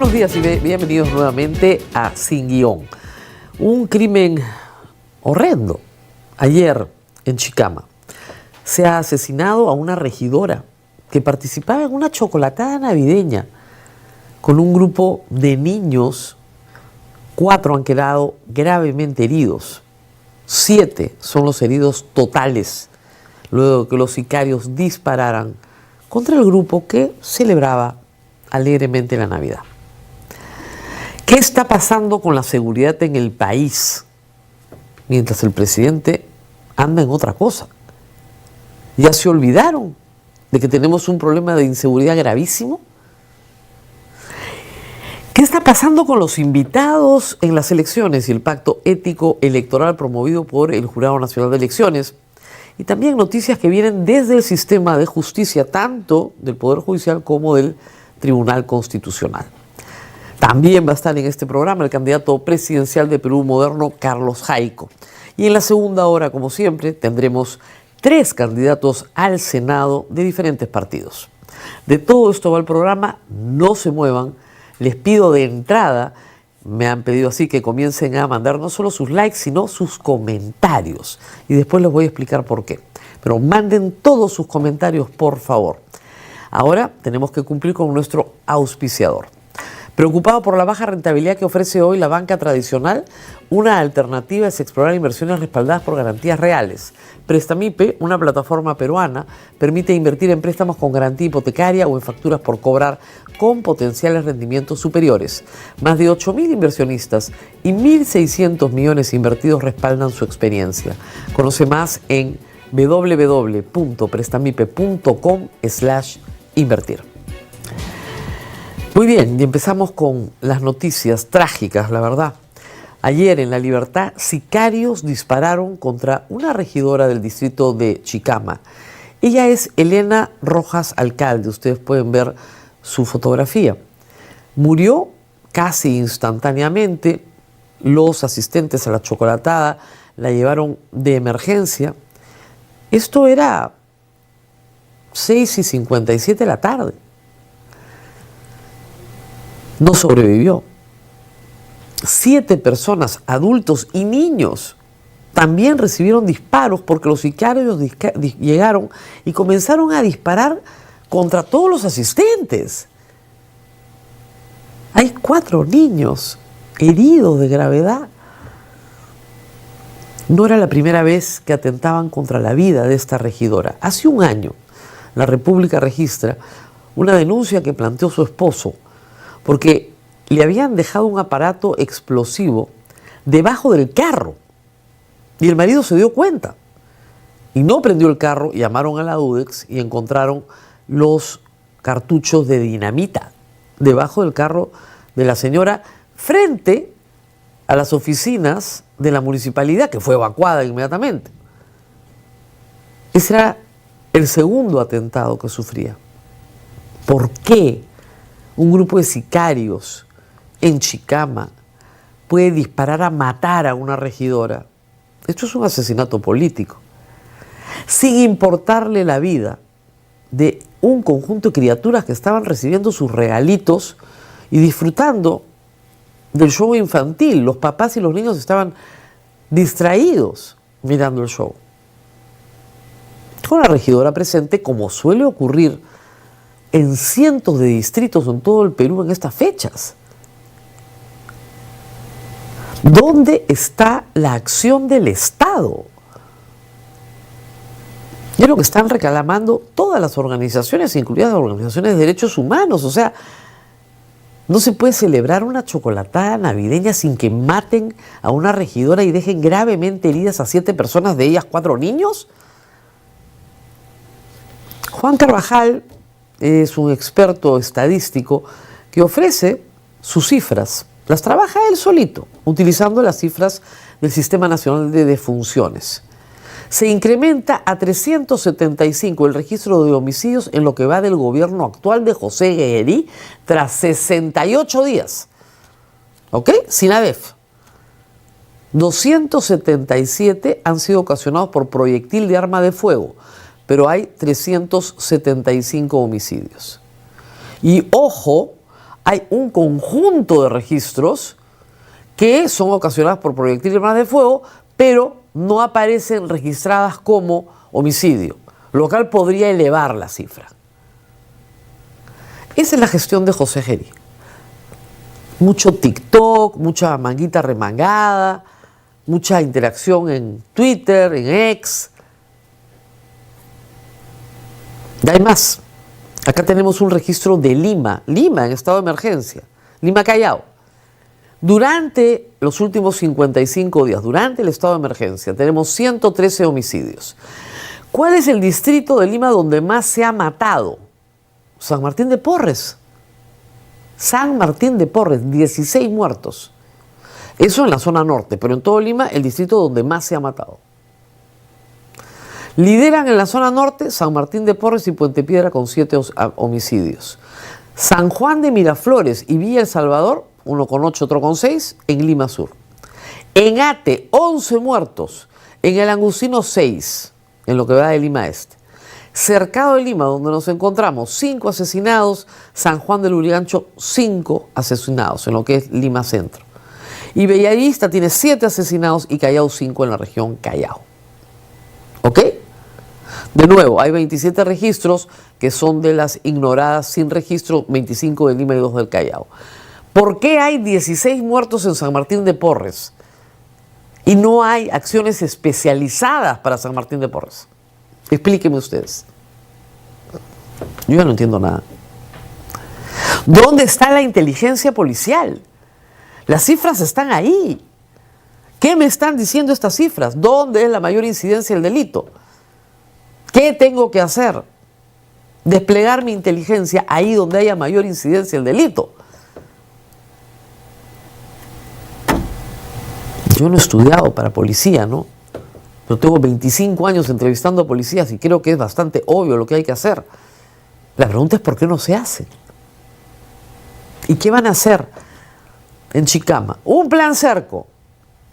Buenos días y bienvenidos nuevamente a Sin Guión. Un crimen horrendo. Ayer en Chicama se ha asesinado a una regidora que participaba en una chocolatada navideña con un grupo de niños. 4 han quedado gravemente heridos. 7 son los heridos totales, luego de que los sicarios dispararan contra el grupo que celebraba alegremente la Navidad. ¿Qué está pasando con la seguridad en el país mientras el presidente anda en otra cosa? ¿Ya se olvidaron de que tenemos un problema de inseguridad gravísimo? ¿Qué está pasando con los invitados en las elecciones y el pacto ético electoral promovido por el Jurado Nacional de Elecciones? Y también noticias que vienen desde el sistema de justicia, tanto del Poder Judicial como del Tribunal Constitucional. También va a estar en este programa el candidato presidencial de Perú Moderno, Carlos Jaico. Y en la segunda hora, como siempre, tendremos 3 candidatos al Senado de diferentes partidos. De todo esto va el programa, no se muevan. Les pido de entrada, me han pedido así que comiencen a mandar no solo sus likes, sino sus comentarios. Y después les voy a explicar por qué. Pero manden todos sus comentarios, por favor. Ahora tenemos que cumplir con nuestro auspiciador. Preocupado por la baja rentabilidad que ofrece hoy la banca tradicional, una alternativa es explorar inversiones respaldadas por garantías reales. Prestamipe, una plataforma peruana, permite invertir en préstamos con garantía hipotecaria o en facturas por cobrar con potenciales rendimientos superiores. Más de 8.000 inversionistas y 1.600 millones invertidos respaldan su experiencia. Conoce más en www.prestamipe.com/invertir. Muy bien, y empezamos con las noticias trágicas, la verdad. Ayer en La Libertad, sicarios dispararon contra una regidora del distrito de Chicama. Ella es Elena Rojas Alcalde, ustedes pueden ver su fotografía. Murió casi instantáneamente, los asistentes a la chocolatada la llevaron de emergencia. Esto era 6:57 de la tarde. No sobrevivió. 7 personas, adultos y niños, también recibieron disparos porque los sicarios llegaron y comenzaron a disparar contra todos los asistentes. Hay 4 niños heridos de gravedad. No era la primera vez que atentaban contra la vida de esta regidora. Hace un año, la República registra una denuncia que planteó su esposo, porque le habían dejado un aparato explosivo debajo del carro y el marido se dio cuenta y no prendió el carro. Llamaron a la UDEX y encontraron los cartuchos de dinamita debajo del carro de la señora frente a las oficinas de la municipalidad, que fue evacuada inmediatamente. Ese era el segundo atentado que sufría. ¿Por qué un grupo de sicarios en Chicama puede disparar a matar a una regidora? Esto es un asesinato político, sin importarle la vida de un conjunto de criaturas que estaban recibiendo sus regalitos y disfrutando del show infantil. Los papás y los niños estaban distraídos mirando el show, con la regidora presente, como suele ocurrir en cientos de distritos en todo el Perú en estas fechas. ¿Dónde está la acción del Estado? Es lo que están reclamando todas las organizaciones, incluidas las organizaciones de derechos humanos. O sea, no se puede celebrar una chocolatada navideña sin que maten a una regidora y dejen gravemente heridas a 7 personas, de ellas 4 niños. Juan Carvajal es un experto estadístico que ofrece sus cifras. Las trabaja él solito, utilizando las cifras del Sistema Nacional de Defunciones. Se incrementa a 375 el registro de homicidios en lo que va del gobierno actual de José Guerí tras 68 días. ¿Ok? Sin ADEF. 277 han sido ocasionados por proyectil de arma de fuego, pero hay 375 homicidios. Y ojo hay un conjunto de registros que son ocasionadas por proyectiles de armas de fuego, pero no aparecen registradas como homicidio, lo cual podría elevar la cifra. Esa es la gestión de José Gerí. Mucho TikTok, mucha manguita remangada, mucha interacción en Twitter, en X. Y hay más. Acá tenemos un registro de Lima en estado de emergencia, Lima Callao. Durante los últimos 55 días, durante el estado de emergencia, tenemos 113 homicidios. ¿Cuál es el distrito de Lima donde más se ha matado? San Martín de Porres. San Martín de Porres, 16 muertos. Eso en la zona norte, pero en todo Lima, el distrito donde más se ha matado. Lideran en la zona norte San Martín de Porres y Puente Piedra con 7 homicidios. San Juan de Miraflores y Villa El Salvador, uno con 8, otro con 6, en Lima Sur. En Ate, 11 muertos. En el Angustino, 6, en lo que va de Lima Este. Cercado de Lima, donde nos encontramos, 5 asesinados. San Juan del Lurigancho, 5 asesinados, en lo que es Lima Centro. Y Bellavista tiene 7 asesinados y Callao 5 en la región Callao. ¿Ok? De nuevo, hay 27 registros que son de las ignoradas sin registro, 25 de Lima y 2 del Callao. ¿Por qué hay 16 muertos en San Martín de Porres y no hay acciones especializadas para San Martín de Porres? Explíquenme ustedes. Yo ya no entiendo nada. ¿Dónde está la inteligencia policial? Las cifras están ahí. ¿Qué me están diciendo estas cifras? ¿Dónde es la mayor incidencia del delito? ¿Qué tengo que hacer? Desplegar mi inteligencia ahí donde haya mayor incidencia del delito. Yo no he estudiado para policía, ¿no? Pero tengo 25 años entrevistando a policías y creo que es bastante obvio lo que hay que hacer. La pregunta es ¿por qué no se hace? ¿Y qué van a hacer en Chicama? Un plan cerco.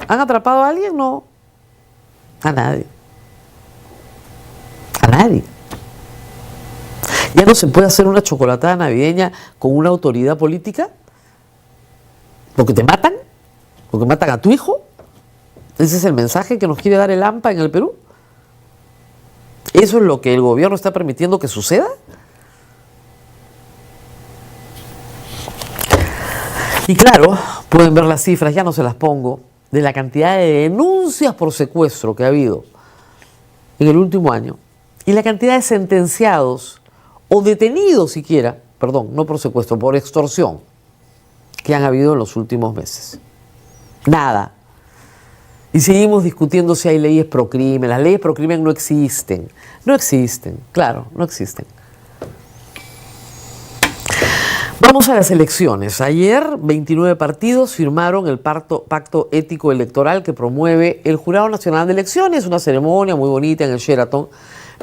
¿Han atrapado a alguien? No. A nadie. A nadie. ¿Ya no se puede hacer una chocolatada navideña con una autoridad política? ¿Porque te matan? ¿Porque matan a tu hijo? ¿Ese es el mensaje que nos quiere dar el AMPA en el Perú? ¿Eso es lo que el gobierno está permitiendo que suceda? Y claro, pueden ver las cifras, ya no se las pongo, de la cantidad de denuncias por secuestro que ha habido en el último año y la cantidad de sentenciados o detenidos siquiera, perdón, no por secuestro, por extorsión, que han habido en los últimos meses. Nada. Y seguimos discutiendo si hay leyes pro crimen. Las leyes pro crimen no existen. No existen, claro, no existen. Vamos a las elecciones. Ayer 29 partidos firmaron el pacto ético electoral que promueve el Jurado Nacional de Elecciones, una ceremonia muy bonita en el Sheraton.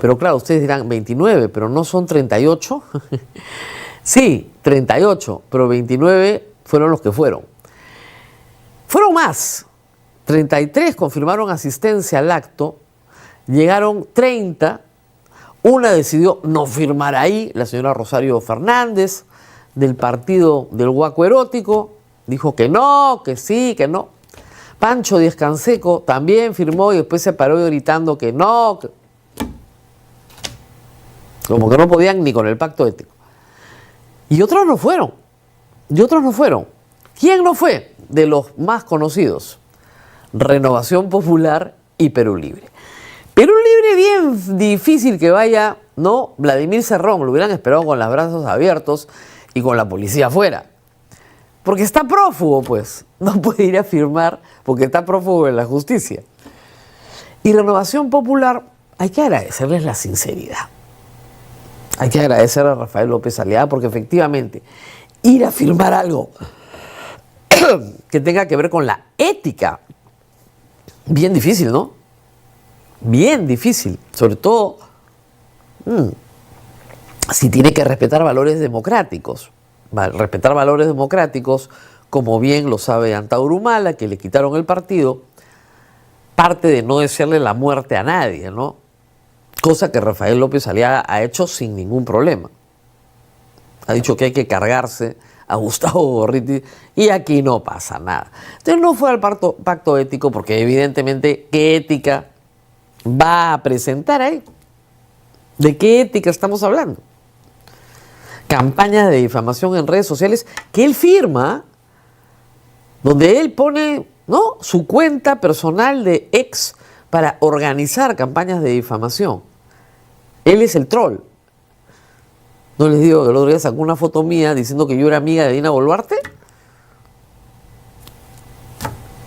Pero claro, ustedes dirán 29, pero ¿no son 38? Sí, 38, pero 29 fueron los que fueron. Fueron más. 33 confirmaron asistencia al acto, llegaron 30, una decidió no firmar ahí, la señora Rosario Fernández, del partido del Guaco Erótico, dijo que no, que sí, que no. Pancho Díaz Canseco también firmó y después se paró gritando que no, como que no podían ni con el pacto ético. Y otros no fueron, ¿Quién no fue? De los más conocidos. Renovación Popular y Perú Libre. Perú Libre bien difícil que vaya, ¿no? Vladimir Cerrón, lo hubieran esperado con los brazos abiertos y con la policía afuera. Porque está prófugo, pues. No puede ir a firmar porque está prófugo en la justicia. Y Renovación Popular, hay que agradecerles la sinceridad. Hay que agradecer a Rafael López Aliaga porque efectivamente ir a firmar algo que tenga que ver con la ética, bien difícil, ¿no? Bien difícil, sobre todo si tiene que respetar valores democráticos. Respetar valores democráticos, como bien lo sabe Antauro Humala, que le quitaron el partido, parte de no desearle la muerte a nadie, ¿no? Cosa que Rafael López Aliaga ha hecho sin ningún problema. Ha dicho que hay que cargarse a Gustavo Gorriti y aquí no pasa nada. Entonces no fue al pacto ético porque evidentemente ¿qué ética va a presentar ahí? ¿De qué ética estamos hablando? Campañas de difamación en redes sociales que él firma, donde él pone, ¿no?, su cuenta personal de ex para organizar campañas de difamación. Él es el troll. ¿No les digo que el otro día sacó una foto mía diciendo que yo era amiga de Dina Boluarte?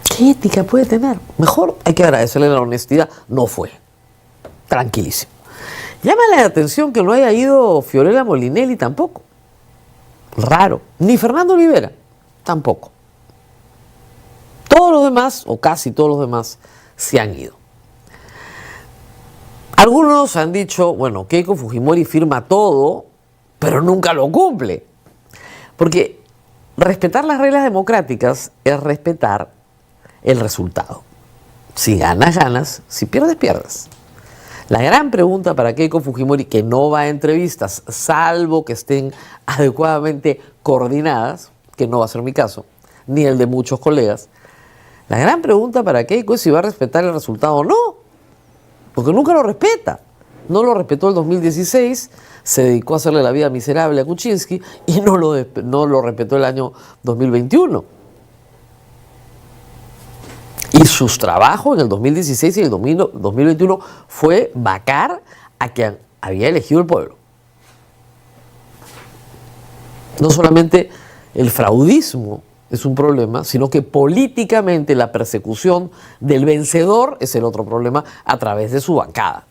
¿Qué ética puede tener? Mejor hay que agradecerle la honestidad. No fue. Tranquilísimo. Llama la atención que no haya ido Fiorella Molinelli tampoco. Raro. Ni Fernando Olivera tampoco. Todos los demás, o casi todos los demás, se han ido. Algunos han dicho, bueno, Keiko Fujimori firma todo, pero nunca lo cumple. Porque respetar las reglas democráticas es respetar el resultado. Si ganas, ganas. Si pierdes, pierdes. La gran pregunta para Keiko Fujimori, que no va a entrevistas, salvo que estén adecuadamente coordinadas, que no va a ser mi caso, ni el de muchos colegas, la gran pregunta para Keiko es si va a respetar el resultado o no, porque nunca lo respeta. No lo respetó el 2016, se dedicó a hacerle la vida miserable a Kuczynski y no lo respetó el año 2021. Y sus trabajos en el 2016 y el 2021 fue vacar a quien había elegido el pueblo. No solamente el fraudismo es un problema, sino que políticamente la persecución del vencedor es el otro problema a través de su bancada.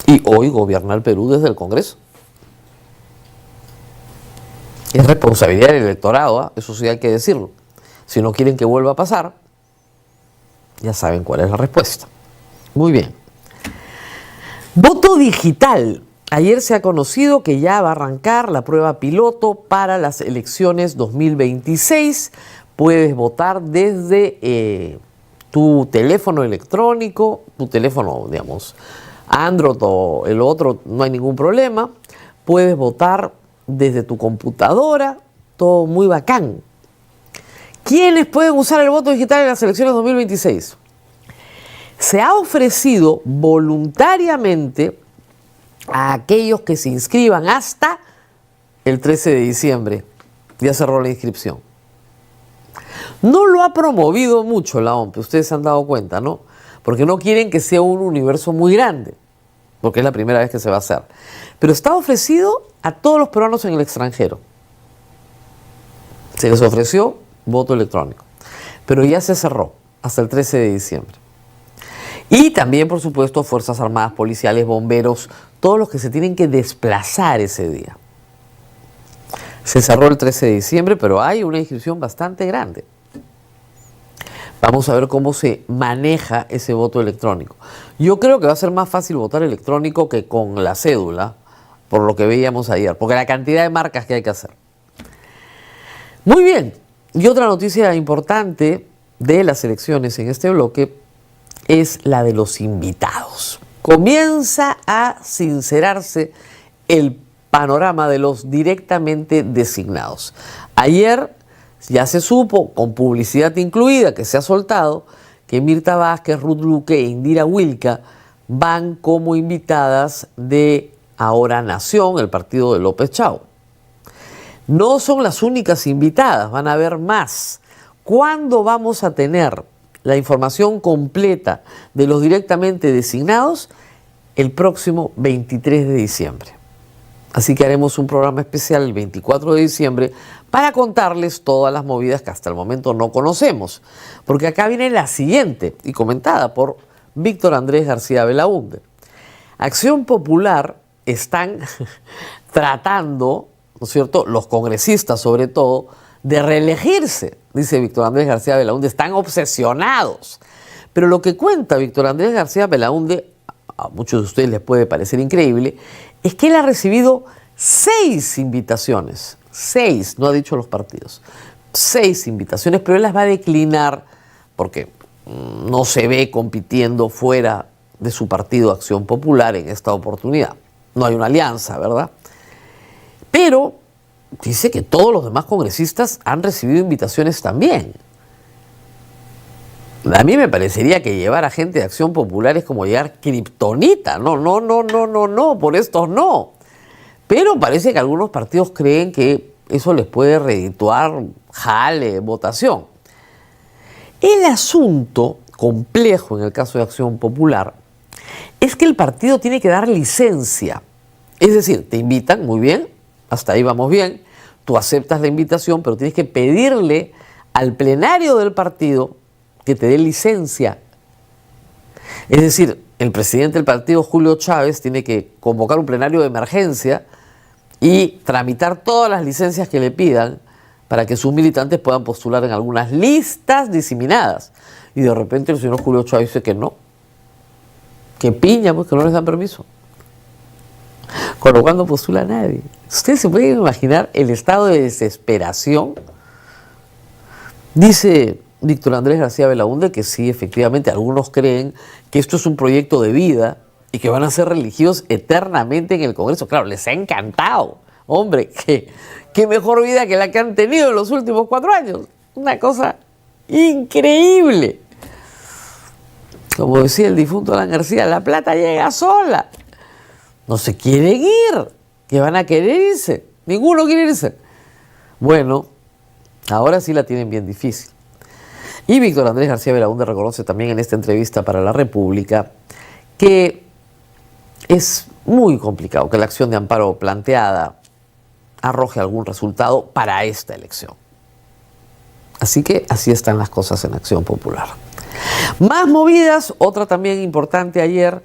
Y hoy gobierna el Perú desde el Congreso. Es responsabilidad del electorado, ¿eh? Eso sí hay que decirlo. Si no quieren que vuelva a pasar, ya saben cuál es la respuesta. Muy bien. Voto digital. Ayer se ha conocido que ya va a arrancar la prueba piloto para las elecciones 2026. Puedes votar desde tu teléfono electrónico, tu teléfono, digamos, Android o el otro, no hay ningún problema. Puedes votar desde tu computadora, todo muy bacán. ¿Quiénes pueden usar el voto digital en las elecciones 2026? Se ha ofrecido voluntariamente a aquellos que se inscriban hasta el 13 de diciembre. Ya cerró la inscripción. No lo ha promovido mucho la OMP, ustedes se han dado cuenta, ¿no? Porque no quieren que sea un universo muy grande, porque es la primera vez que se va a hacer. Pero está ofrecido a todos los peruanos en el extranjero. Se les ofreció voto electrónico, pero ya se cerró hasta el 13 de diciembre. Y también, por supuesto, Fuerzas Armadas, policiales, bomberos, todos los que se tienen que desplazar ese día. Se cerró el 13 de diciembre, pero hay una inscripción bastante grande. Vamos a ver cómo se maneja ese voto electrónico. Yo creo que va a ser más fácil votar electrónico que con la cédula, por lo que veíamos ayer, porque la cantidad de marcas que hay que hacer. Muy bien. Y otra noticia importante de las elecciones en este bloque es la de los invitados. Comienza a sincerarse el panorama de los directamente designados. Ayer ya se supo, con publicidad incluida que se ha soltado, que Mirta Vázquez, Ruth Luque e Indira Wilca van como invitadas de Ahora Nación, el partido de López Chau. No son las únicas invitadas, van a haber más. ¿Cuándo vamos a tener la información completa de los directamente designados? El próximo 23 de diciembre. Así que haremos un programa especial el 24 de diciembre para contarles todas las movidas que hasta el momento no conocemos. Porque acá viene la siguiente, y comentada por Víctor Andrés García Belaúnde. Acción Popular están tratando, ¿no es cierto?, los congresistas sobre todo, de reelegirse, dice Víctor Andrés García Belaúnde, están obsesionados. Pero lo que cuenta Víctor Andrés García Belaúnde, a muchos de ustedes les puede parecer increíble, es que él ha recibido 6 invitaciones, 6, no ha dicho los partidos, 6 invitaciones, pero él las va a declinar porque no se ve compitiendo fuera de su partido Acción Popular en esta oportunidad. No hay una alianza, ¿verdad? Pero dice que todos los demás congresistas han recibido invitaciones también. A mí me parecería que llevar a gente de Acción Popular es como llegar kriptonita. No, por estos no. Pero parece que algunos partidos creen que eso les puede redituar jale, votación. El asunto complejo en el caso de Acción Popular es que el partido tiene que dar licencia. Es decir, te invitan, muy bien, hasta ahí vamos bien, tú aceptas la invitación, pero tienes que pedirle al plenario del partido que te dé licencia. Es decir, el presidente del partido, Julio Chávez, tiene que convocar un plenario de emergencia y tramitar todas las licencias que le pidan para que sus militantes puedan postular en algunas listas diseminadas. Y de repente el señor Julio Chávez dice que no. Que piña, pues que no les dan permiso. Con lo cual no postula a nadie. Ustedes se pueden imaginar el estado de desesperación. Dice Víctor Andrés García Belaúnde que sí, efectivamente, algunos creen que esto es un proyecto de vida y que van a ser reelegidos eternamente en el Congreso. Claro, les ha encantado. Hombre, qué mejor vida que la que han tenido en los últimos 4 años. Una cosa increíble. Como decía el difunto Alan García, la plata llega sola. No se quieren ir. ¿Que van a querer irse? Ninguno quiere irse. Bueno, ahora sí la tienen bien difícil. Y Víctor Andrés García Belaúnde reconoce también en esta entrevista para La República que es muy complicado que la acción de amparo planteada arroje algún resultado para esta elección. Así que así están las cosas en Acción Popular. Más movidas, otra también importante ayer,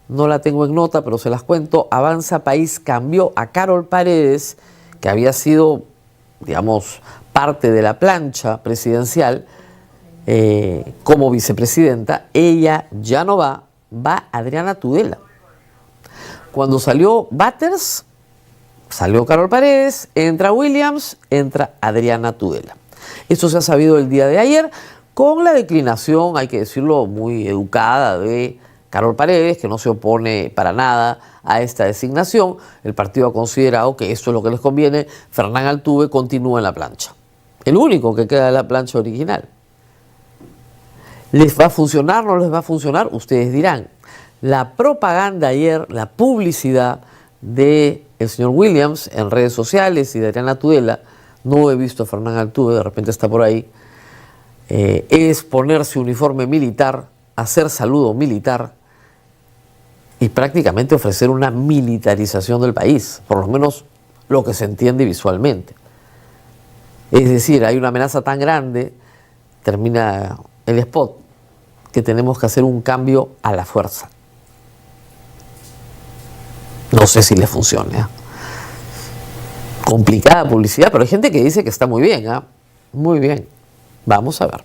no la tengo en nota, pero se las cuento. Avanza País cambió a Carol Paredes, que había sido, digamos, parte de la plancha presidencial como vicepresidenta. Ella ya no va Adriana Tudela. Cuando salió Batters, salió Carol Paredes, entra Williams, entra Adriana Tudela. Esto se ha sabido el día de ayer con la declinación, hay que decirlo, muy educada de Carol Paredes, que no se opone para nada a esta designación. El partido ha considerado que esto es lo que les conviene. Fernán Altuve continúa en la plancha. El único que queda de la plancha original. ¿Les va a funcionar? ¿No les va a funcionar? Ustedes dirán. La propaganda ayer, la publicidad del señor Williams en redes sociales y de Adriana Tudela, no he visto a Fernán Altuve, de repente está por ahí, es ponerse uniforme militar, hacer saludo militar y prácticamente ofrecer una militarización del país, por lo menos lo que se entiende visualmente. Es decir, hay una amenaza tan grande, termina el spot, que tenemos que hacer un cambio a la fuerza. No sé si le funcione. Complicada publicidad, pero hay gente que dice que está muy bien. Muy bien. Vamos a ver.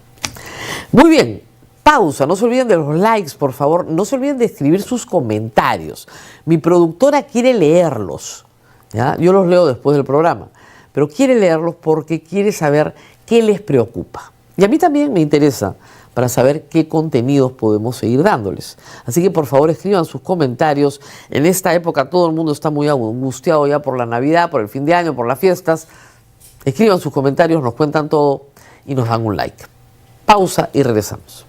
Muy bien. Pausa. No se olviden de los likes, por favor. No se olviden de escribir sus comentarios. Mi productora quiere leerlos. ¿Ya? Yo los leo después del programa. Pero quiere leerlos porque quiere saber qué les preocupa. Y a mí también me interesa para saber qué contenidos podemos seguir dándoles. Así que por favor escriban sus comentarios. En esta época todo el mundo está muy angustiado ya por la Navidad, por el fin de año, por las fiestas. Escriban sus comentarios, nos cuentan todo y nos dan un like. Pausa y regresamos.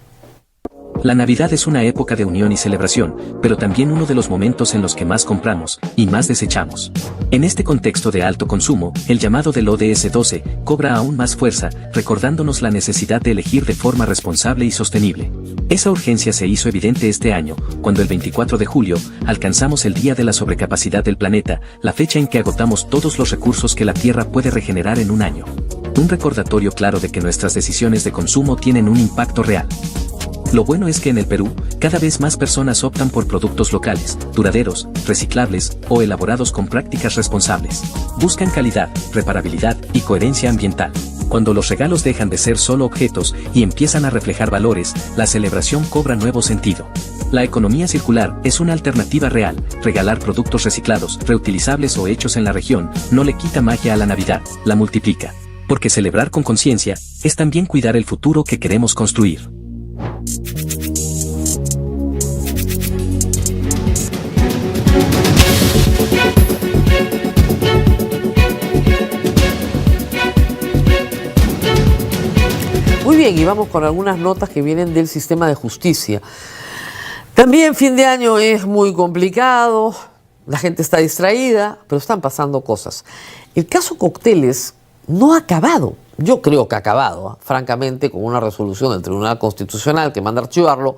La Navidad es una época de unión y celebración, pero también uno de los momentos en los que más compramos y más desechamos. En este contexto de alto consumo, el llamado del ODS 12 cobra aún más fuerza, recordándonos la necesidad de elegir de forma responsable y sostenible. Esa urgencia se hizo evidente este año, cuando el 24 de julio alcanzamos el Día de la Sobrecapacidad del Planeta, la fecha en que agotamos todos los recursos que la Tierra puede regenerar en un año. Un recordatorio claro de que nuestras decisiones de consumo tienen un impacto real. Lo bueno es que en el Perú, cada vez más personas optan por productos locales, duraderos, reciclables o elaborados con prácticas responsables. Buscan calidad, reparabilidad y coherencia ambiental. Cuando los regalos dejan de ser solo objetos y empiezan a reflejar valores, la celebración cobra nuevo sentido. La economía circular es una alternativa real. Regalar productos reciclados, reutilizables o hechos en la región no le quita magia a la Navidad, la multiplica. Porque celebrar con conciencia es también cuidar el futuro que queremos construir. Muy bien, y vamos con algunas notas que vienen del sistema de justicia. También fin de año es muy complicado, la gente está distraída, pero están pasando cosas. El caso Cocteles no ha acabado. Yo creo que ha acabado, francamente, con una resolución del Tribunal Constitucional que manda a archivarlo,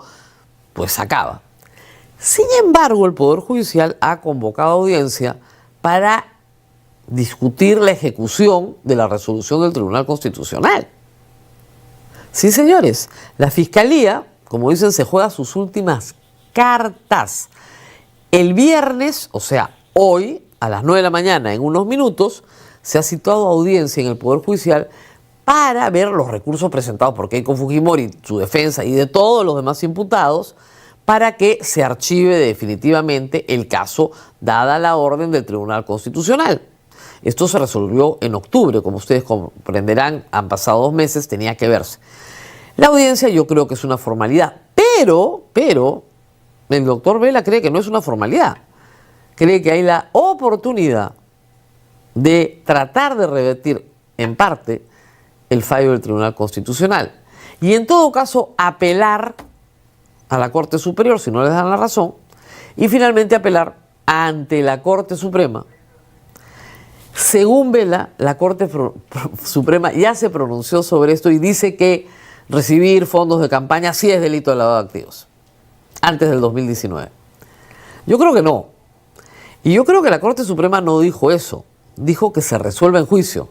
pues acaba. Sin embargo, el Poder Judicial ha convocado audiencia para discutir la ejecución de la resolución del Tribunal Constitucional. Sí, señores, la Fiscalía, como dicen, se juega sus últimas cartas. El viernes, o sea, hoy, a las 9 de la mañana, en unos minutos, se ha citado audiencia en el Poder Judicial para ver los recursos presentados por Keiko Fujimori, su defensa y de todos los demás imputados, para que se archive definitivamente el caso, dada la orden del Tribunal Constitucional. Esto se resolvió en octubre, como ustedes comprenderán, han pasado 2 meses, tenía que verse. La audiencia yo creo que es una formalidad, pero el doctor Vela cree que no es una formalidad. Cree que hay la oportunidad de tratar de revertir en parte el fallo del Tribunal Constitucional. Y en todo caso apelar a la Corte Superior si no les dan la razón, y finalmente apelar ante la Corte Suprema. Según Vela, la Corte Suprema ya se pronunció sobre esto y dice que recibir fondos de campaña sí es delito de lavado de activos, antes del 2019. Yo creo que no. Y yo creo que la Corte Suprema no dijo eso. Dijo que se resuelva en juicio.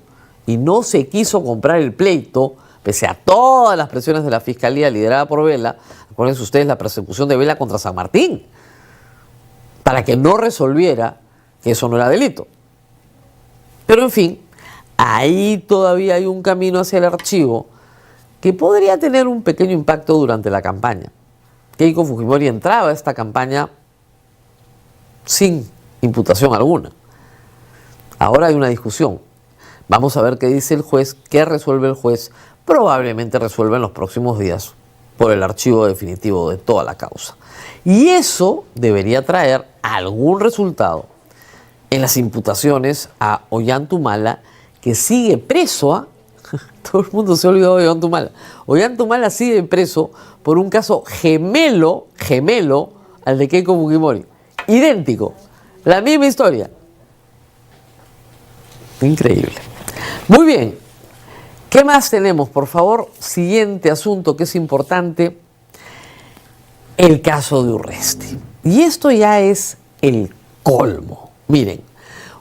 Y no se quiso comprar el pleito, pese a todas las presiones de la Fiscalía liderada por Vela. Acuérdense ustedes la persecución de Vela contra San Martín, para que no resolviera que eso no era delito. Pero en fin, ahí todavía hay un camino hacia el archivo que podría tener un pequeño impacto durante la campaña. Keiko Fujimori entraba a esta campaña sin imputación alguna. Ahora hay una discusión. Vamos a ver qué dice el juez, qué resuelve el juez. Probablemente resuelva en los próximos días por el archivo definitivo de toda la causa. Y eso debería traer algún resultado en las imputaciones a Ollanta, que sigue preso. Todo el mundo se ha olvidado de Ollanta. Ollanta sigue preso por un caso gemelo al de Keiko Fujimori. Idéntico, la misma historia. Increíble. Muy bien, ¿qué más tenemos? Por favor, siguiente asunto que es importante, el caso de Urresti. Y esto ya es el colmo. Miren,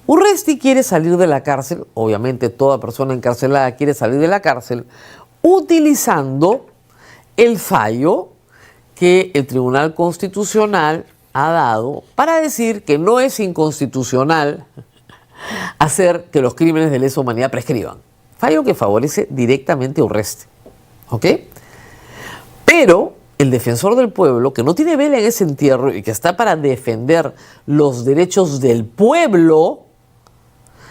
Urresti quiere salir de la cárcel, obviamente toda persona encarcelada quiere salir de la cárcel, utilizando el fallo que el Tribunal Constitucional ha dado para decir que no es inconstitucional hacer que los crímenes de lesa humanidad prescriban. Fallo que favorece directamente a Urresti. ¿Ok? Pero el defensor del pueblo, que no tiene vela en ese entierro y que está para defender los derechos del pueblo,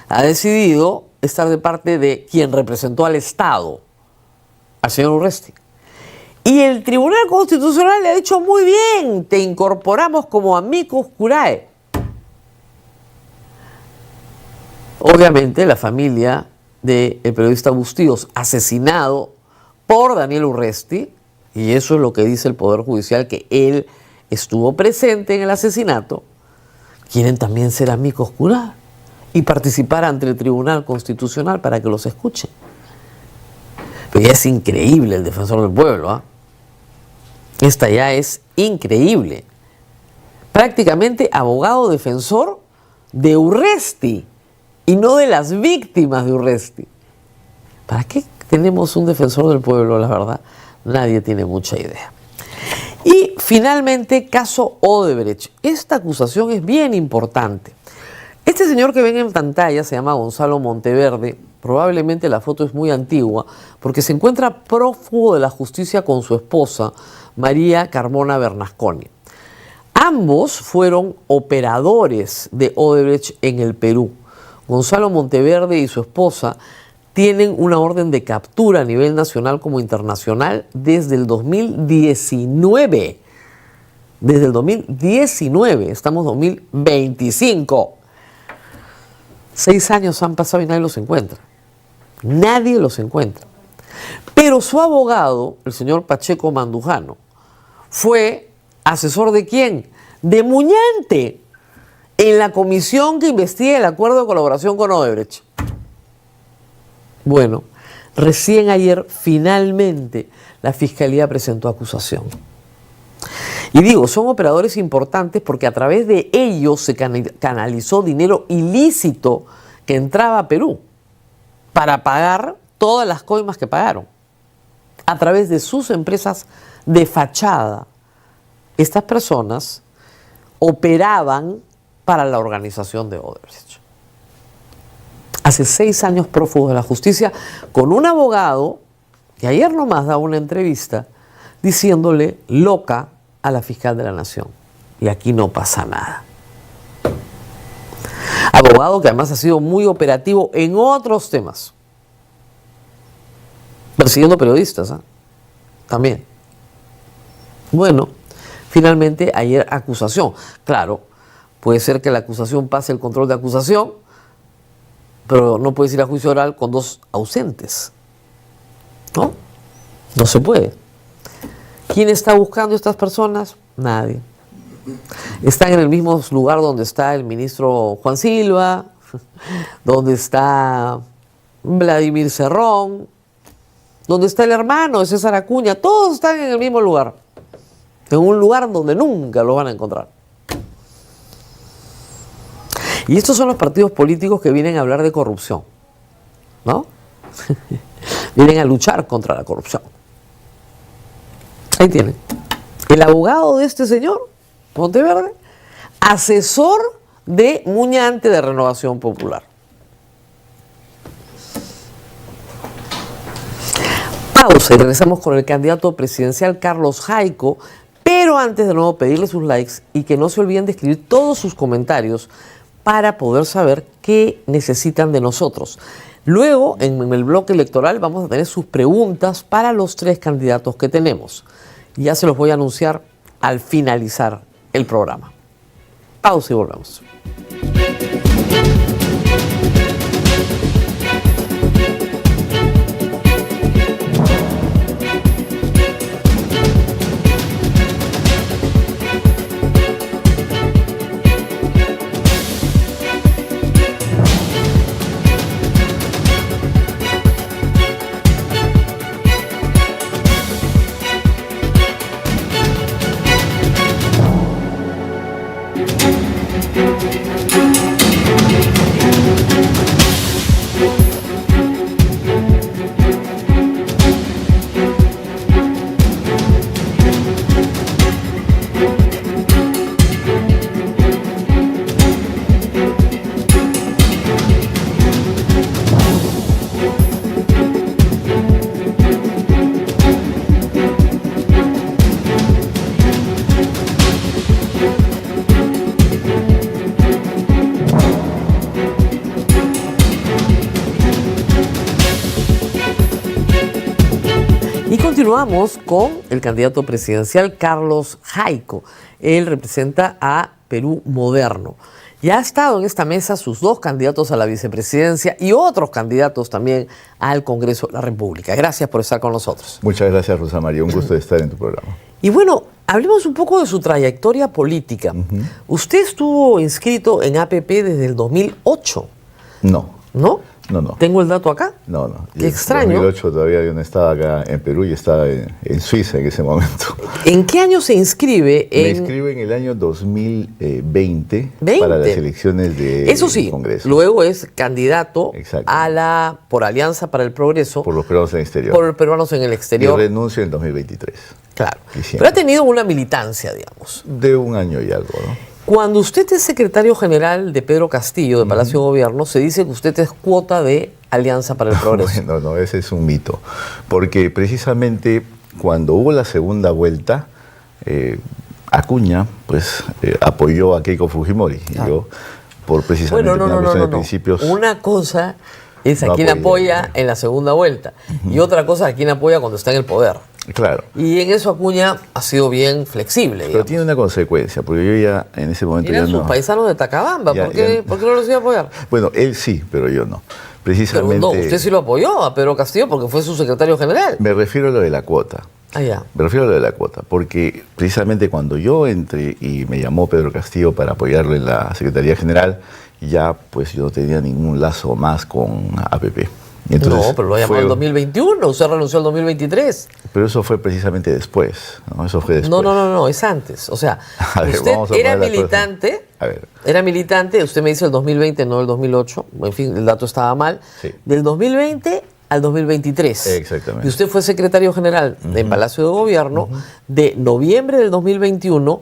ha decidido estar de parte de quien representó al Estado, al señor Urresti. Y el Tribunal Constitucional le ha dicho: muy bien, te incorporamos como amicus curiae. Obviamente la familia del periodista Bustíos, asesinado por Daniel Urresti, y eso es lo que dice el Poder Judicial, que él estuvo presente en el asesinato, quieren también ser amicus curiae y participar ante el Tribunal Constitucional para que los escuchen. Pero ya es increíble el defensor del pueblo, ¿ah? Esta ya es increíble. Prácticamente abogado defensor de Urresti y no de las víctimas de Urresti. ¿Para qué tenemos un defensor del pueblo? La verdad, nadie tiene mucha idea. Y finalmente, caso Odebrecht. Esta acusación es bien importante. Este señor que ven en pantalla se llama Gonzalo Monteverde. Probablemente la foto es muy antigua porque se encuentra prófugo de la justicia con su esposa, María Carmona Bernasconi. Ambos fueron operadores de Odebrecht en el Perú. Gonzalo Monteverde y su esposa tienen una orden de captura a nivel nacional como internacional desde el 2019. Desde el 2019, estamos en 2025. 6 años han pasado y nadie los encuentra. Nadie los encuentra. Pero su abogado, el señor Pacheco Mandujano, fue asesor ¿de quién? De Muñante, en la comisión que investiga el acuerdo de colaboración con Odebrecht. Bueno, recién ayer, finalmente, la Fiscalía presentó acusación. Y digo, son operadores importantes porque a través de ellos se canalizó dinero ilícito que entraba a Perú para pagar todas las coimas que pagaron. A través de sus empresas de fachada, estas personas operaban para la organización de Odebrecht. Hace 6 años prófugos de la justicia, con un abogado que ayer nomás daba una entrevista diciéndole loca a la fiscal de la Nación. Y aquí no pasa nada. Abogado que además ha sido muy operativo en otros temas. Persiguiendo periodistas, ¿eh? También. Bueno, finalmente ayer acusación. Claro, puede ser que la acusación pase el control de acusación, pero no puedes ir a juicio oral con 2 ausentes. ¿No? No se puede. ¿Quién está buscando a estas personas? Nadie. Están en el mismo lugar donde está el ministro Juan Silva, donde está Vladimir Cerrón, donde está el hermano de César Acuña. Todos están en el mismo lugar. En un lugar donde nunca lo van a encontrar. Y estos son los partidos políticos que vienen a hablar de corrupción, ¿no? Vienen a luchar contra la corrupción. Ahí tienen. El abogado de este señor, Monteverde, asesor de Muñante de Renovación Popular. Pausa y regresamos con el candidato presidencial Carlos Jaico, pero antes de nuevo pedirle sus likes y que no se olviden de escribir todos sus comentarios para poder saber qué necesitan de nosotros. Luego, en el bloque electoral, vamos a tener sus preguntas para los 3 candidatos que tenemos. Ya se los voy a anunciar al finalizar el programa. Pausa y volvemos. Continuamos con el candidato presidencial Carlos Jaico. Él representa a Perú Moderno. Ya ha estado en esta mesa sus 2 candidatos a la vicepresidencia y otros candidatos también al Congreso de la República. Gracias por estar con nosotros. Muchas gracias, Rosa María. Un gusto de estar en tu programa. Y bueno, hablemos un poco de su trayectoria política. Usted estuvo inscrito en APP desde el 2008. No. ¿No? No, no. ¿Tengo el dato acá? No, no. Qué extraño. En 2008 todavía yo no estaba acá en Perú y estaba en Suiza en ese momento. ¿En qué año se inscribe? Me inscribo en el año 2020 para las elecciones de Eso sí, Congreso. Luego es candidato a por Alianza para el Progreso. Por los peruanos en el exterior. Por los peruanos en el exterior. Y renuncio en 2023. Claro. Pero ha tenido una militancia, digamos. De 1 año y algo, ¿no? Cuando usted es secretario general de Pedro Castillo, de Palacio de Gobierno, se dice que usted es cuota de Alianza para el Progreso. Bueno, no, ese es un mito. Porque precisamente cuando hubo la segunda vuelta, Acuña pues apoyó a Keiko Fujimori. Claro. Y yo, por precisamente una cuestión de principios... Una cosa es a quien apoya en la segunda vuelta y otra cosa a quien apoya cuando está en el poder. Claro. Y en eso Acuña ha sido bien flexible. Pero digamos. tiene una consecuencia, porque yo ya en ese momento Eran ya sus no... paisanos de Tacabamba, Ya, ¿por qué no los iba a apoyar? Bueno, él sí, pero yo no. precisamente... Pero no, usted sí lo apoyó a Pedro Castillo porque fue su secretario general. Me refiero a lo de la cuota. Ah, ya. Me refiero a lo de la cuota, porque precisamente cuando yo entré y me llamó Pedro Castillo para apoyarlo en la Secretaría General, ya pues yo no tenía ningún lazo más con APP. Y entonces No, pero lo llamó en el 2021, usted renunció al 2023. Pero eso fue precisamente después, ¿no? Eso fue después. No, es antes. O sea, A ver, usted vamos a era poner las militante, cosas. A ver. era militante, usted me dice el 2020, no el 2008, en fin, el dato estaba mal, Sí. del 2020 al 2023. Exactamente. Y usted fue secretario general en Palacio de Gobierno de noviembre del 2021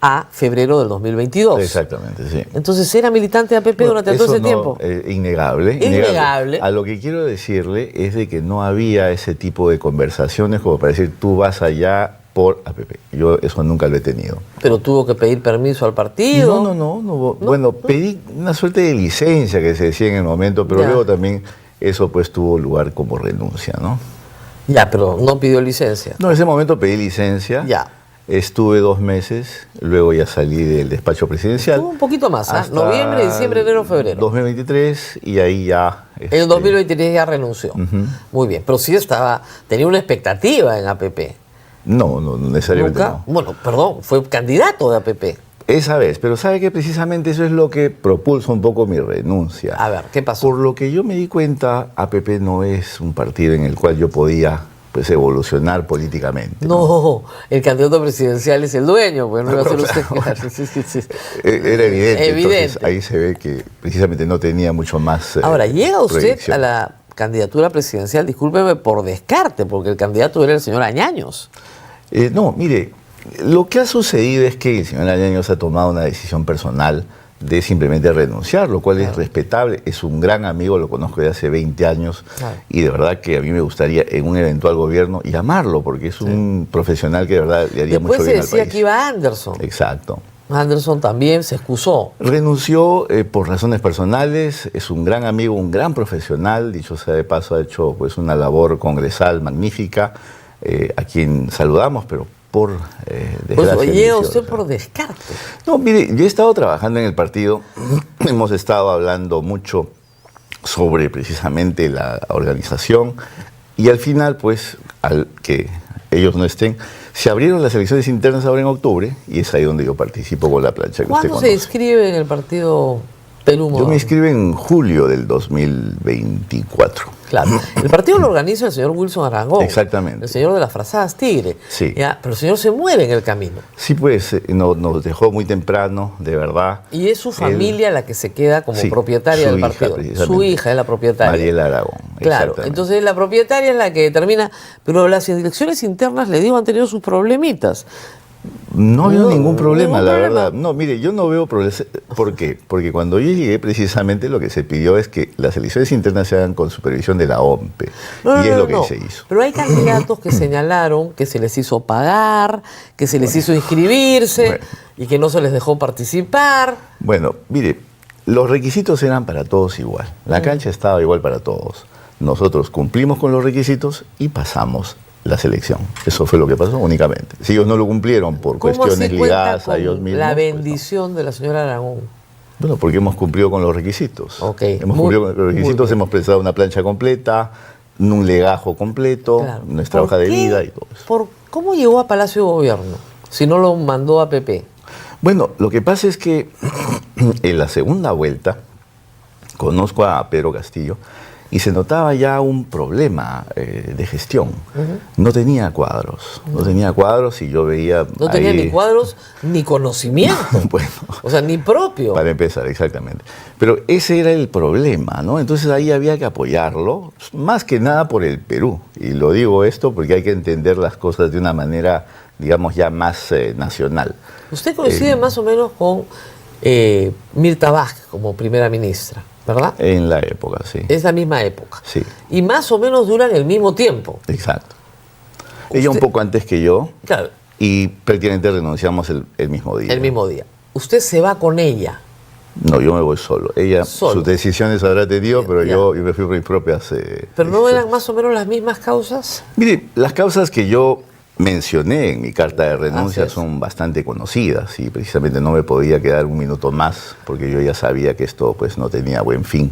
a febrero del 2022. Exactamente, sí. Entonces, ¿era militante de APP durante todo ese tiempo? Innegable. Innegable. A lo que quiero decirle es de que no había ese tipo de conversaciones como para decir tú vas allá por APP. Yo eso nunca lo he tenido. Pero tuvo que pedir permiso al partido. No. Bueno, pedí una suerte de licencia que se decía en el momento, pero Ya. luego también eso pues tuvo lugar como renuncia, ¿no? Ya, pero no pidió licencia. No, en ese momento pedí licencia. Ya. Estuve 2 meses, luego ya salí del despacho presidencial. Tuvo un poquito más, ¿ah? hasta Noviembre, diciembre, enero, febrero. 2023 y ahí ya... En el 2023 ya renunció. Muy bien, pero sí tenía una expectativa en APP. No necesariamente ¿Nunca? no. Bueno, perdón, fue candidato de APP. Esa vez, pero sabe que precisamente eso es lo que propulsa un poco mi renuncia. A ver, ¿qué pasó? Por lo que yo me di cuenta, APP no es un partido en el cual yo podía pues evolucionar políticamente. No, el candidato presidencial es el dueño, pues no iba a ser usted. Claro, sí. Era evidente. Evidente. Entonces ahí se ve que precisamente no tenía mucho más. Ahora, llega usted proyección. a la candidatura presidencial, discúlpeme, por descarte, porque el candidato era el señor Añaños. No, mire, lo que ha sucedido es que el señor Añaños ha tomado una decisión personal de simplemente renunciar, lo cual es respetable. Es un gran amigo, lo conozco de hace 20 años Claro. y de verdad que a mí me gustaría en un eventual gobierno llamarlo, porque es un profesional que de verdad le haría Después mucho se bien al decía país. que iba Anderson. Exacto. Anderson también se excusó. Renunció por razones personales, es un gran amigo, un gran profesional, dicho sea de paso, ha hecho pues una labor congresal magnífica, a quien saludamos, pero por Pues desgracia... llega inició, usted o sea. por descarte. No, mire, yo he estado trabajando en el partido, hemos estado hablando mucho sobre precisamente la organización y al final, pues, al que ellos no estén, se abrieron las elecciones internas ahora en octubre y es ahí donde yo participo con la plancha que usted ¿Cuándo se conoce. inscribe en el partido Perú Yo Moderno? me inscribí en julio del 2024. Claro. El partido lo organiza el señor Wilson Arangón. Exactamente. El señor de las frazadas tigre. Sí. Ya, pero el señor se muere en el camino. Sí, pues nos dejó muy temprano, de verdad. Y es su familia la que se queda como Sí, propietaria su del hija, partido. precisamente. Su hija es la propietaria. Mariela Aragón. Claro, exactamente. entonces la propietaria es la que determina, pero las elecciones internas, le digo, han tenido sus problemitas. No veo No, ningún problema, ningún la problema. verdad. No, mire, yo no veo problemas. ¿Por qué? Porque cuando yo llegué, precisamente lo que se pidió es que las elecciones internas se hagan con supervisión de la OMPE. y es lo que se hizo. Pero hay candidatos que señalaron que se les hizo pagar, que se les hizo inscribirse Bueno. y que no se les dejó participar. Bueno, mire, los requisitos eran para todos igual. La cancha estaba igual para todos. Nosotros cumplimos con los requisitos y pasamos la selección. Eso fue lo que pasó únicamente. Si ellos no lo cumplieron por ¿Cómo cuestiones así cuenta ligadas a con ellos mismos. la pues, no. bendición de la señora Aragón? Bueno, porque hemos cumplido con los requisitos. Ok, Hemos muy- cumplido con los muy requisitos, bien. hemos prestado una plancha completa, un legajo completo, Claro. nuestra ¿Por hoja de qué? vida y todo eso. ¿Cómo llegó a Palacio de Gobierno si no lo mandó a PP? Bueno, lo que pasa es que en la segunda vuelta conozco a Pedro Castillo y se notaba ya un problema de gestión. No tenía cuadros, y yo veía... No tenía ahí- ni cuadros ni conocimiento. Bueno, O sea, ni propio. para empezar, exactamente. Pero ese era el problema, ¿no? Entonces ahí había que apoyarlo, más que nada por el Perú. Y lo digo esto porque hay que entender las cosas de una manera, digamos, ya más nacional. Usted coincide más o menos con Mirta Vázquez como primera ministra, ¿verdad? En la época, sí. Es la misma época. Sí, Y más o menos duran el mismo tiempo. exacto. Ella un Usted- poco antes que yo Claro, y prácticamente renunciamos el mismo día. el mismo día. Usted se va con ella. No, yo me voy solo. Ella Solo. sus decisiones habrá tenido, pero Ya. yo me fui por mis propias... ¿Pero no decisiones. eran más o menos las mismas causas? Mire, las causas que yo mencioné en mi carta de renuncia son bastante conocidas y precisamente no me podía quedar un minuto más porque yo ya sabía que esto pues no tenía buen fin.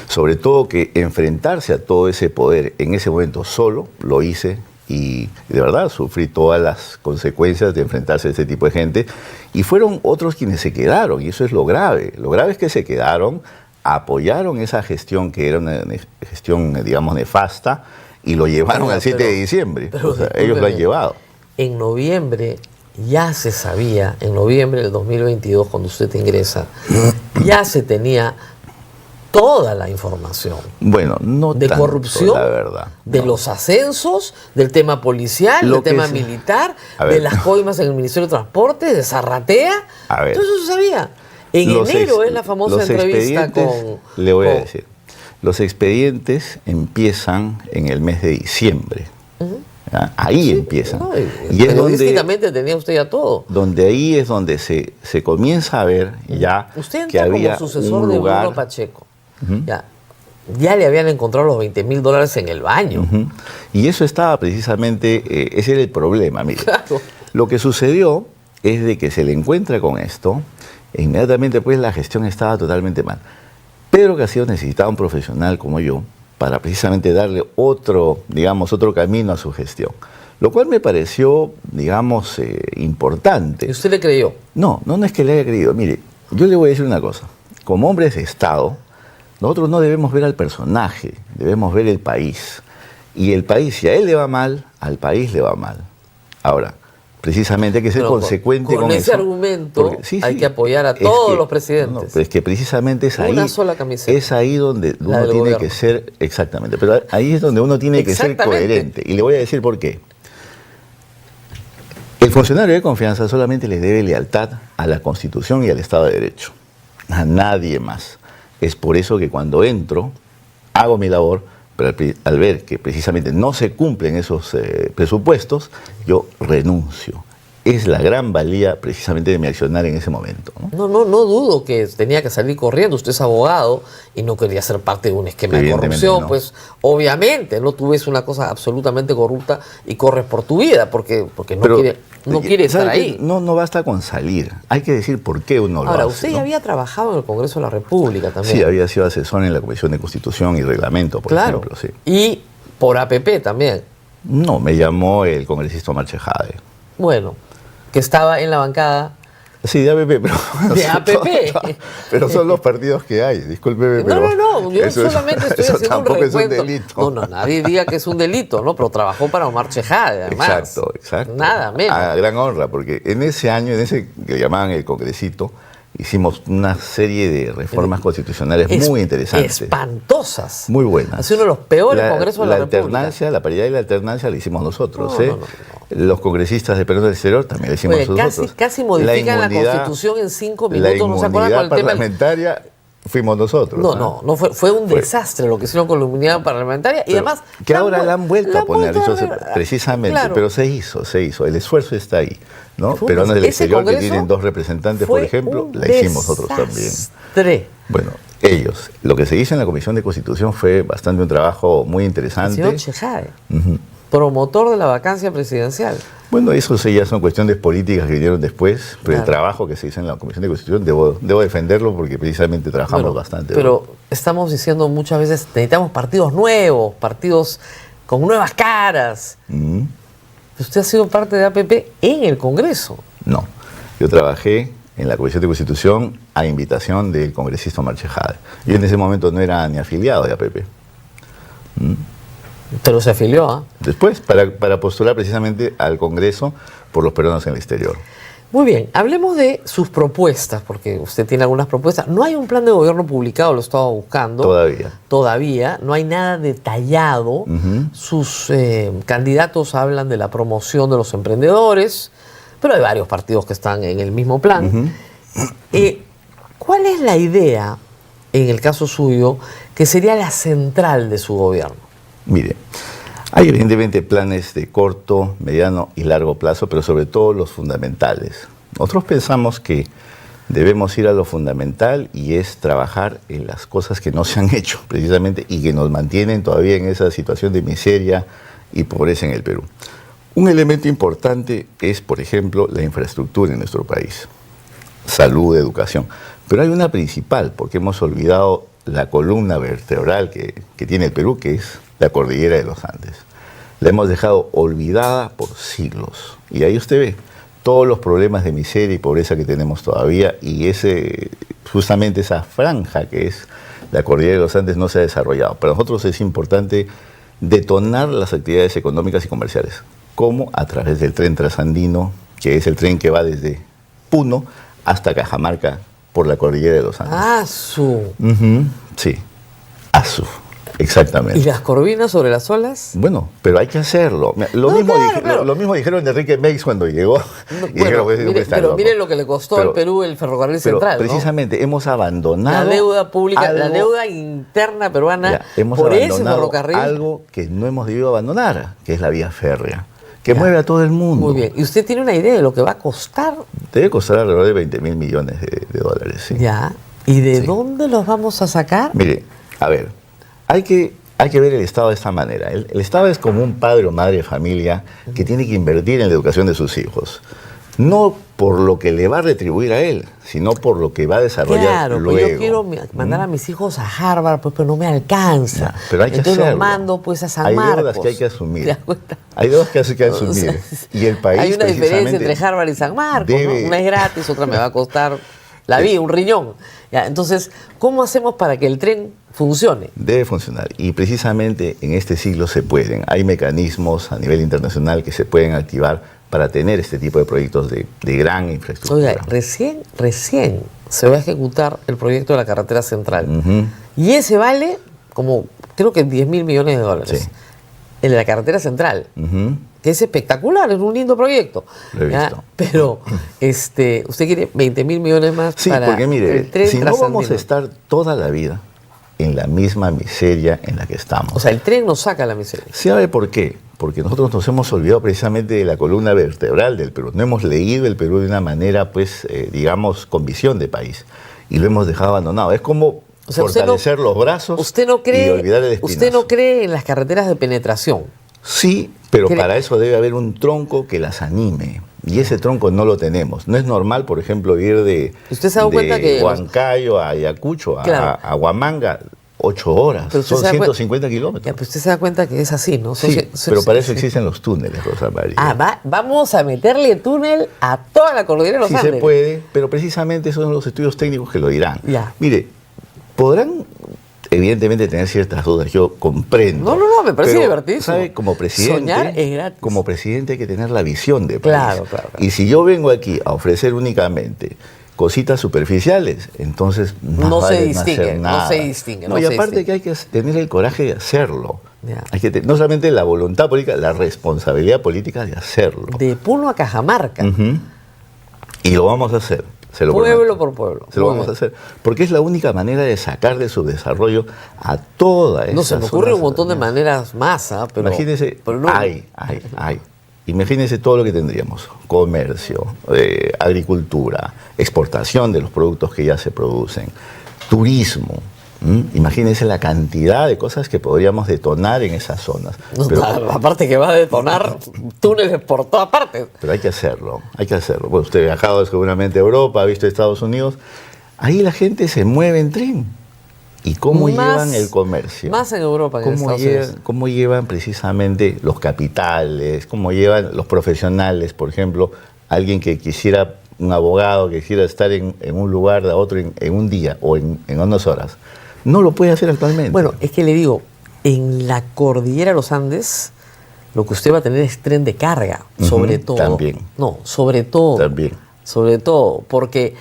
Sobre todo que enfrentarse a todo ese poder en ese momento solo lo hice y de verdad sufrí todas las consecuencias de enfrentarse a ese tipo de gente y fueron otros quienes se quedaron y eso es lo grave. Lo grave es que se quedaron, apoyaron esa gestión que era una gestión digamos nefasta y lo llevaron al 7 de diciembre. O sea, ellos lo han llevado. En noviembre ya se sabía, en noviembre del 2022, cuando usted ingresa, ya se tenía toda la información. Bueno, no de tanto, corrupción, la verdad. de los ascensos, del tema policial, del tema militar, de las coimas en el Ministerio de Transporte, de Zarratea. Todo eso se sabía. En enero es la famosa entrevista con... Le voy a decir. Los expedientes empiezan en el mes de diciembre. Ahí empiezan. No, y es periodísticamente tenía usted ya todo. Donde ahí es donde se comienza a ver ya usted entra que había como sucesor un de lugar... Bruno Pacheco. Ya le habían encontrado los $20,000 en el baño. Y eso estaba precisamente, ese era el problema. Mire, Claro. Lo que sucedió es de que se le encuentra con esto, e inmediatamente pues la gestión estaba totalmente mal. Pedro Castillo necesitaba un profesional como yo para precisamente darle otro, digamos, otro camino a su gestión. Lo cual me pareció, digamos, importante. ¿Y usted le creyó? No es que le haya creído. Mire, yo le voy a decir una cosa. Como hombres de Estado, nosotros no debemos ver al personaje, debemos ver el país. Y el país, si a él le va mal, al país le va mal. Ahora, precisamente hay que ser consecuente con ese eso, argumento porque, hay que apoyar a todos los presidentes. No, pero es que precisamente es ahí. Una sola camiseta. Es ahí donde uno tiene gobierno. que ser, exactamente, pero ahí es donde uno tiene que ser coherente. Y le voy a decir por qué. El funcionario de confianza solamente le debe lealtad a la Constitución y al Estado de Derecho. A nadie más. Es por eso que cuando entro, hago mi labor, pero al ver que precisamente no se cumplen esos presupuestos, yo renuncio. Es la gran valía precisamente de mi accionar en ese momento, ¿no? No dudo que tenía que salir corriendo. Usted es abogado y no quería ser parte de un esquema de corrupción. No. Pues obviamente no tú ves una cosa absolutamente corrupta y corres por tu vida porque no quiere estar ahí. No basta con salir. Hay que decir por qué uno lo hace. Ahora, usted ya había trabajado en el Congreso de la República también. Sí, había sido asesor en la Comisión de Constitución y Reglamento, por ejemplo. Sí. Y por APP también. No, me llamó el congresista Omar Chejade. Bueno, que estaba en la bancada. Sí, de APP, pero... De APP. Pero son los partidos que hay, discúlpeme, pero... No, yo solamente estoy haciendo un tampoco recuento. Es un delito. No, nadie diga que es un delito, ¿no? Pero trabajó para Omar Chejade, además. Exacto. Nada menos. A gran honra, porque en ese año, en ese que llamaban el Congresito, hicimos una serie de reformas constitucionales muy interesantes. Espantosas. Muy buenas. Ha sido uno de los peores congresos de la República. La paridad y la alternancia la hicimos nosotros. Los congresistas de Perú del Exterior también la hicimos nosotros. Casi modifican la Constitución en 5 minutos. ¿No se acuerdan con el tema parlamentaria? Fuimos nosotros. No, fue un desastre lo que hicieron con la inmunidad parlamentaria. Y además... Que ahora la han vuelto a poner, precisamente, pero se hizo. El esfuerzo está ahí, ¿no? Peruanos del Exterior, que tienen 2 representantes, por ejemplo, la hicimos nosotros también. Bueno, ellos. Lo que se hizo en la Comisión de Constitución fue bastante un trabajo muy interesante. El señor Chejade, promotor de la vacancia presidencial. Bueno, eso sí ya son cuestiones políticas que vinieron después, pero el trabajo que se hizo en la Comisión de Constitución debo defenderlo porque precisamente trabajamos bastante. Pero estamos diciendo muchas veces, necesitamos partidos nuevos, partidos con nuevas caras. ¿Usted ha sido parte de APP en el Congreso? No, yo trabajé en la Comisión de Constitución a invitación del congresista Omar Chejade. Yo en ese momento no era ni afiliado de APP. Pero se afilió, ¿ah? Después, para postular precisamente al Congreso por los peruanos en el exterior. Muy bien, hablemos de sus propuestas, porque usted tiene algunas propuestas. No hay un plan de gobierno publicado, lo estaba buscando. Todavía, no hay nada detallado. Sus candidatos hablan de la promoción de los emprendedores, pero hay varios partidos que están en el mismo plan. ¿Cuál es la idea, en el caso suyo, que sería la central de su gobierno? Mire, hay evidentemente planes de corto, mediano y largo plazo, pero sobre todo los fundamentales. Nosotros pensamos que debemos ir a lo fundamental y es trabajar en las cosas que no se han hecho precisamente y que nos mantienen todavía en esa situación de miseria y pobreza en el Perú. Un elemento importante es, por ejemplo, la infraestructura en nuestro país. Salud, educación. Pero hay una principal, porque hemos olvidado la columna vertebral que tiene el Perú, que es la cordillera de los Andes. La hemos dejado olvidada por siglos. Y ahí usted ve todos los problemas de miseria y pobreza que tenemos todavía, y justamente esa franja que es la cordillera de los Andes no se ha desarrollado. Para nosotros es importante detonar las actividades económicas y comerciales, como a través del tren trasandino, que es el tren que va desde Puno hasta Cajamarca por la cordillera de los Andes. ¡Asu! Sí, ASU, exactamente. ¿Y las corvinas sobre las olas? Bueno, pero hay que hacerlo. Mira, lo mismo dijeron de Enrique Meix cuando llegó. Pero miren lo que le costó al Perú el ferrocarril central, ¿no? Precisamente hemos abandonado la deuda pública, la deuda interna peruana por ese ferrocarril. Algo que no hemos debido abandonar, que es la vía férrea, que mueve a todo el mundo. Muy bien. ¿Y usted tiene una idea de lo que va a costar? Debe costar alrededor de 20.000 millones de dólares. Sí. Ya. ¿Y de dónde los vamos a sacar? Mire, a ver, hay que ver el Estado de esta manera. El Estado es como un padre o madre de familia que tiene que invertir en la educación de sus hijos. No por lo que le va a retribuir a él, sino por lo que va a desarrollar luego. Pues yo quiero mandar a mis hijos a Harvard, pues, pero no me alcanza. Pero hay que Entonces hacerlo. los mando pues a San Marcos. Hay deudas que hay que asumir. Hay deudas que hay que asumir. Y el país, hay una diferencia entre Harvard y San Marcos, ¿no? Una es gratis, otra me va a costar la vida, un riñón. Ya, entonces, ¿cómo hacemos para que el tren funcione? Debe funcionar. Y precisamente en este siglo se pueden. Hay mecanismos a nivel internacional que se pueden activar para tener este tipo de proyectos de gran infraestructura. Oiga, recién se va a ejecutar el proyecto de la carretera central. Y ese vale como, creo que 10.000 millones de dólares. Sí. El de la carretera central. Que es espectacular, es un lindo proyecto. Lo he visto. Pero usted quiere 20.000 millones más para porque mire, el tren si no trasandino. vamos a estar toda la vida en la misma miseria en la que estamos. O sea, el tren nos saca la miseria. ¿Sabe por qué? Porque nosotros nos hemos olvidado precisamente de la columna vertebral del Perú. No hemos leído el Perú de una manera, pues, digamos, con visión de país. Y lo hemos dejado abandonado. Es como fortalecer los brazos y olvidar el espinazo. ¿Usted no cree en las carreteras de penetración? Sí, pero para eso debe haber un tronco que las anime. Y ese tronco no lo tenemos. No es normal, por ejemplo, ir de Huancayo a Ayacucho, a Huamanga, 8 horas. Son 150 kilómetros. Ya, pero usted se da cuenta que es así, ¿no? Pero para eso existen los túneles, Rosa María. Vamos a meterle túnel a toda la cordillera de los Andes. Sí se puede, pero precisamente esos son los estudios técnicos que lo dirán. Ya. Mire, podrán evidentemente tener ciertas dudas, yo comprendo. No, me parece divertido. ¿Sabe? Como presidente, soñar es gratis. Como presidente hay que tener la visión de país. Claro. Y si yo vengo aquí a ofrecer únicamente cositas superficiales, entonces no se distingue. Y aparte que hay que tener el coraje de hacerlo. Ya. Hay que no solamente la voluntad política, la responsabilidad política de hacerlo. De Puno a Cajamarca. Y lo vamos a hacer. Pueblo por pueblo. Se lo vamos a hacer. Porque es la única manera de sacar de su desarrollo a toda esa. No, se me ocurre un montón de maneras más, pero. Imagínese, hay. Imagínese todo lo que tendríamos: comercio, agricultura, exportación de los productos que ya se producen, turismo. Imagínense la cantidad de cosas que podríamos detonar en esas zonas. Aparte que va a detonar túneles por todas partes. Pero hay que hacerlo. Bueno, usted ha viajado seguramente a Europa, ha visto Estados Unidos. Ahí la gente se mueve en tren. ¿Y cómo llevan el comercio? Más en Europa que en Estados Unidos. ¿Cómo llevan precisamente los capitales? ¿Cómo llevan los profesionales? Por ejemplo, alguien que quisiera, un abogado que quisiera estar en un lugar a otro en un día o en unas horas. No lo puede hacer actualmente. Bueno, es que le digo, en la cordillera de los Andes, lo que usted va a tener es tren de carga, sobre todo. También. No, sobre todo. También. Sobre todo, porque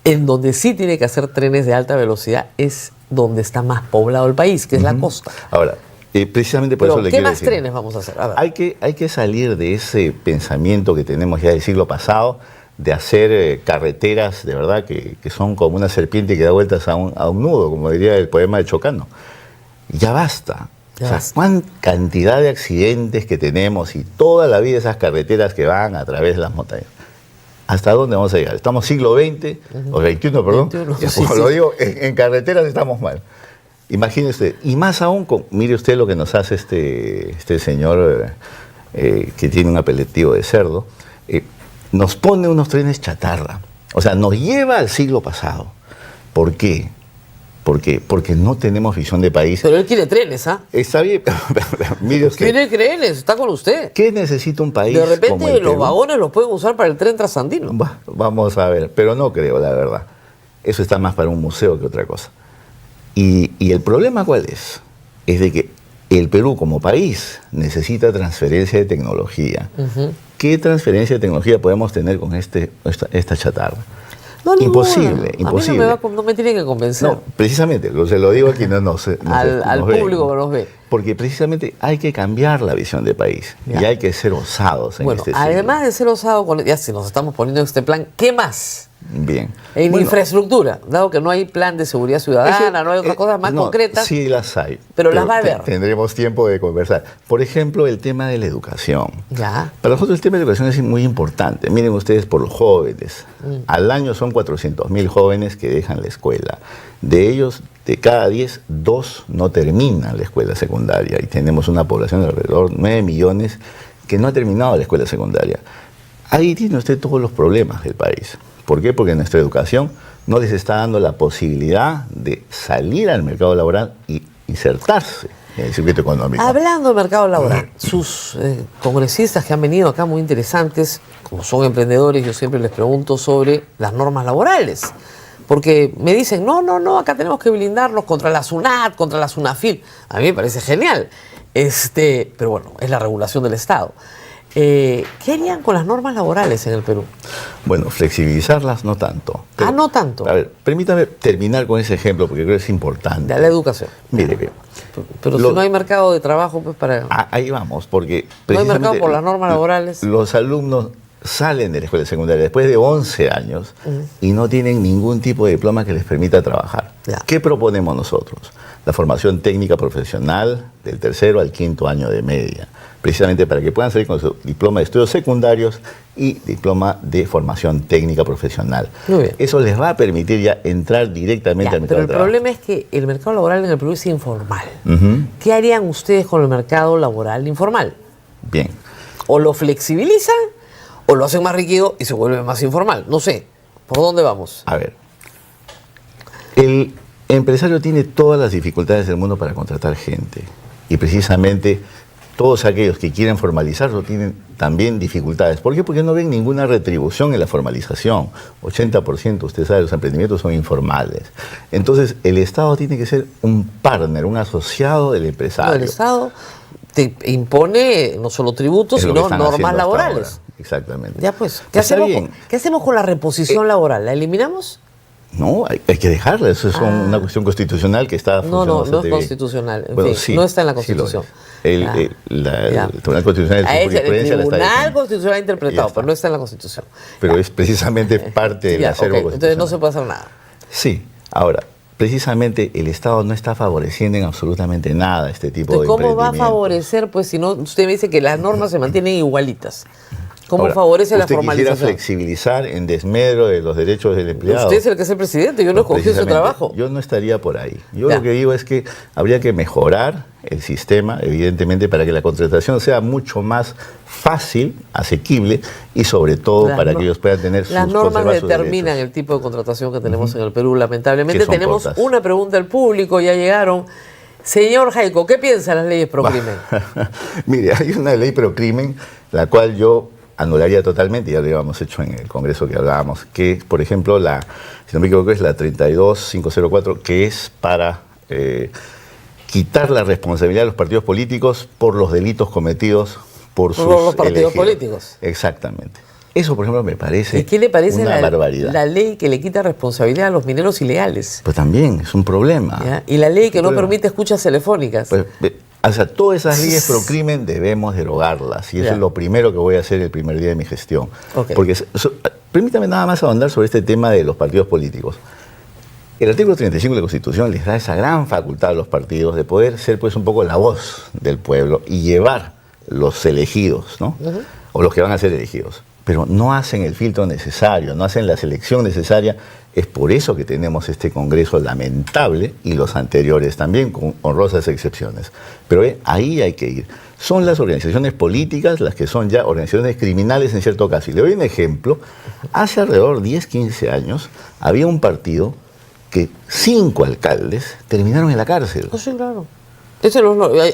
en donde sí tiene que hacer trenes de alta velocidad es donde está más poblado el país, que es la costa. Ahora, precisamente por eso le quiero decir. ¿Qué más trenes vamos a hacer? A ver. Hay que salir de ese pensamiento que tenemos ya del siglo pasado, de hacer carreteras de verdad que son como una serpiente que da vueltas a un nudo, como diría el poema de Chocano. Ya basta. ¿Cuánta cantidad de accidentes que tenemos y toda la vida esas carreteras que van a través de las montañas? ¿Hasta dónde vamos a llegar? Estamos siglo XX, o XXI, perdón. 21, lo digo, en carreteras estamos mal. Imagínese usted, y más aún, mire usted lo que nos hace este señor que tiene un apelativo de cerdo, nos pone unos trenes chatarra. O sea, nos lleva al siglo pasado. ¿Por qué? ¿Por qué? Porque no tenemos visión de país. Pero él quiere trenes, ¿ah? Está bien, mire usted. Quiere trenes, está con usted. ¿Qué necesita un país De repente como el los Perú? vagones los pueden usar para el tren trasandino. Vamos a ver, pero no creo, la verdad. Eso está más para un museo que otra cosa. Y el problema, ¿cuál es? Es de que el Perú como país necesita transferencia de tecnología. ¿Qué transferencia de tecnología podemos tener con esta chatarra? No, Imposible, imposible. A mí no me tiene que convencer. No, precisamente, se lo digo a quienes al ven. público que nos ve. Porque precisamente hay que cambiar la visión de país y hay que ser osados en Bueno, este siglo. además de ser osado, ya si nos estamos poniendo en este plan, ¿qué más? Bien. En Bueno, infraestructura, dado que no hay plan de seguridad ciudadana, no hay otras cosas más concretas. Sí las hay. Pero las va a haber. Tendremos tiempo de conversar. Por ejemplo, el tema de la educación. Ya. Para nosotros el tema de la educación es muy importante. Miren ustedes por los jóvenes. Al año son 400.000 jóvenes que dejan la escuela. De ellos, de cada 10, 2 no terminan la escuela secundaria. Y tenemos una población de alrededor de 9 millones que no ha terminado la escuela secundaria. Ahí tiene usted todos los problemas del país. ¿Por qué? Porque nuestra educación no les está dando la posibilidad de salir al mercado laboral y insertarse en el circuito económico. Hablando de mercado laboral, sus congresistas que han venido acá muy interesantes, como son emprendedores, yo siempre les pregunto sobre las normas laborales. Porque me dicen, no, acá tenemos que blindarnos contra la SUNAT, contra la SUNAFIL. A mí me parece genial. Pero bueno, es la regulación del Estado. ¿Qué harían con las normas laborales en el Perú? Bueno, flexibilizarlas no tanto. Pero, no tanto. A ver, permítame terminar con ese ejemplo porque creo que es importante. De la educación. Mire, bien. Pero si no hay mercado de trabajo, pues para... Ahí vamos, porque no hay mercado por las normas laborales. Los alumnos salen de la escuela secundaria después de 11 años y no tienen ningún tipo de diploma que les permita trabajar. Ya. ¿Qué proponemos nosotros? La formación técnica profesional del 3º al 5º año de media, precisamente para que puedan salir con su diploma de estudios secundarios y diploma de formación técnica profesional. Muy bien. Eso les va a permitir ya entrar directamente al mercado pero el de trabajo. problema es que el mercado laboral en el Perú es informal. Ujú. ¿Qué harían ustedes con el mercado laboral informal? Bien. ¿O lo flexibilizan o lo hacen más rígido y se vuelve más informal? No sé. ¿Por dónde vamos? A ver, el empresario tiene todas las dificultades del mundo para contratar gente y precisamente todos aquellos que quieren formalizarlo tienen también dificultades. ¿Por qué? Porque no ven ninguna retribución en la formalización. 80%, usted sabe, los emprendimientos son informales. Entonces, el Estado tiene que ser un partner, un asociado del empresario. No, el Estado te impone no solo tributos, Es lo que sino están normas haciendo hasta laborales. ahora. Exactamente. Ya pues, Está bien. ¿qué hacemos con la reposición laboral? ¿La eliminamos? No, hay que dejarla. Eso es una cuestión constitucional que está funcionando No es bastante bien. constitucional. En Bueno, fin, sí, no está en la sí lo Constitución. es. Ya. El Tribunal Constitucional de El Jurisprudencia la está Tribunal diciendo. Constitucional ha interpretado, Ya está. pero no está en la Constitución. Pero es precisamente parte del Ya, acervo ok, constitucional. entonces no se puede hacer nada. Sí, ahora, precisamente el Estado no está favoreciendo en absolutamente nada este tipo Entonces, de ¿cómo va a emprendimientos. favorecer? Pues si no, usted me dice que las normas se mantienen igualitas. ¿Cómo Ahora, favorece la ¿usted quisiera formalización? flexibilizar en desmedro de los derechos del empleado? Usted es el que es el presidente, yo no escogí ese Precisamente, trabajo. Yo no estaría por ahí. Yo Ya. lo que digo es que habría que mejorar el sistema, evidentemente, para que la contratación sea mucho más fácil, asequible y sobre todo para que ellos puedan tener sus Las normas conservar sus determinan derechos. el tipo de contratación que tenemos en el Perú. Lamentablemente Que son tenemos cortas. una pregunta del público, ya llegaron. Señor Jaico, ¿qué piensa de las leyes pro crimen? Mire, hay una ley pro crimen, la cual yo anularía totalmente, ya lo habíamos hecho en el Congreso que hablábamos, que por ejemplo, si no me equivoco, es la 32504, que es para quitar la responsabilidad de los partidos políticos por los delitos cometidos por sus los partidos elegidos. políticos. Exactamente. Eso, por ejemplo, me parece ¿Y qué le parece una barbaridad. la ley que le quita responsabilidad a los mineros ilegales? Pues también es un problema. ¿Ya? Y la ley que no Problema. permite escuchas telefónicas. Pues, o sea, todas esas leyes pro crimen debemos derogarlas. Y eso Ya. es lo primero que voy a hacer el primer día de mi gestión. Ok. Porque, permítame nada más ahondar sobre este tema de los partidos políticos. El artículo 35 de la Constitución les da esa gran facultad a los partidos de poder ser pues un poco la voz del pueblo y llevar los elegidos, ¿no? O los que van a ser elegidos. pero no hacen el filtro necesario, no hacen la selección necesaria. Es por eso que tenemos este Congreso lamentable y los anteriores también, con honrosas excepciones. Pero ahí hay que ir. Son las organizaciones políticas las que son ya organizaciones criminales en cierto caso. Y le doy un ejemplo. Hace alrededor de 10, 15 años había un partido que 5 alcaldes terminaron en la cárcel. Sí, claro.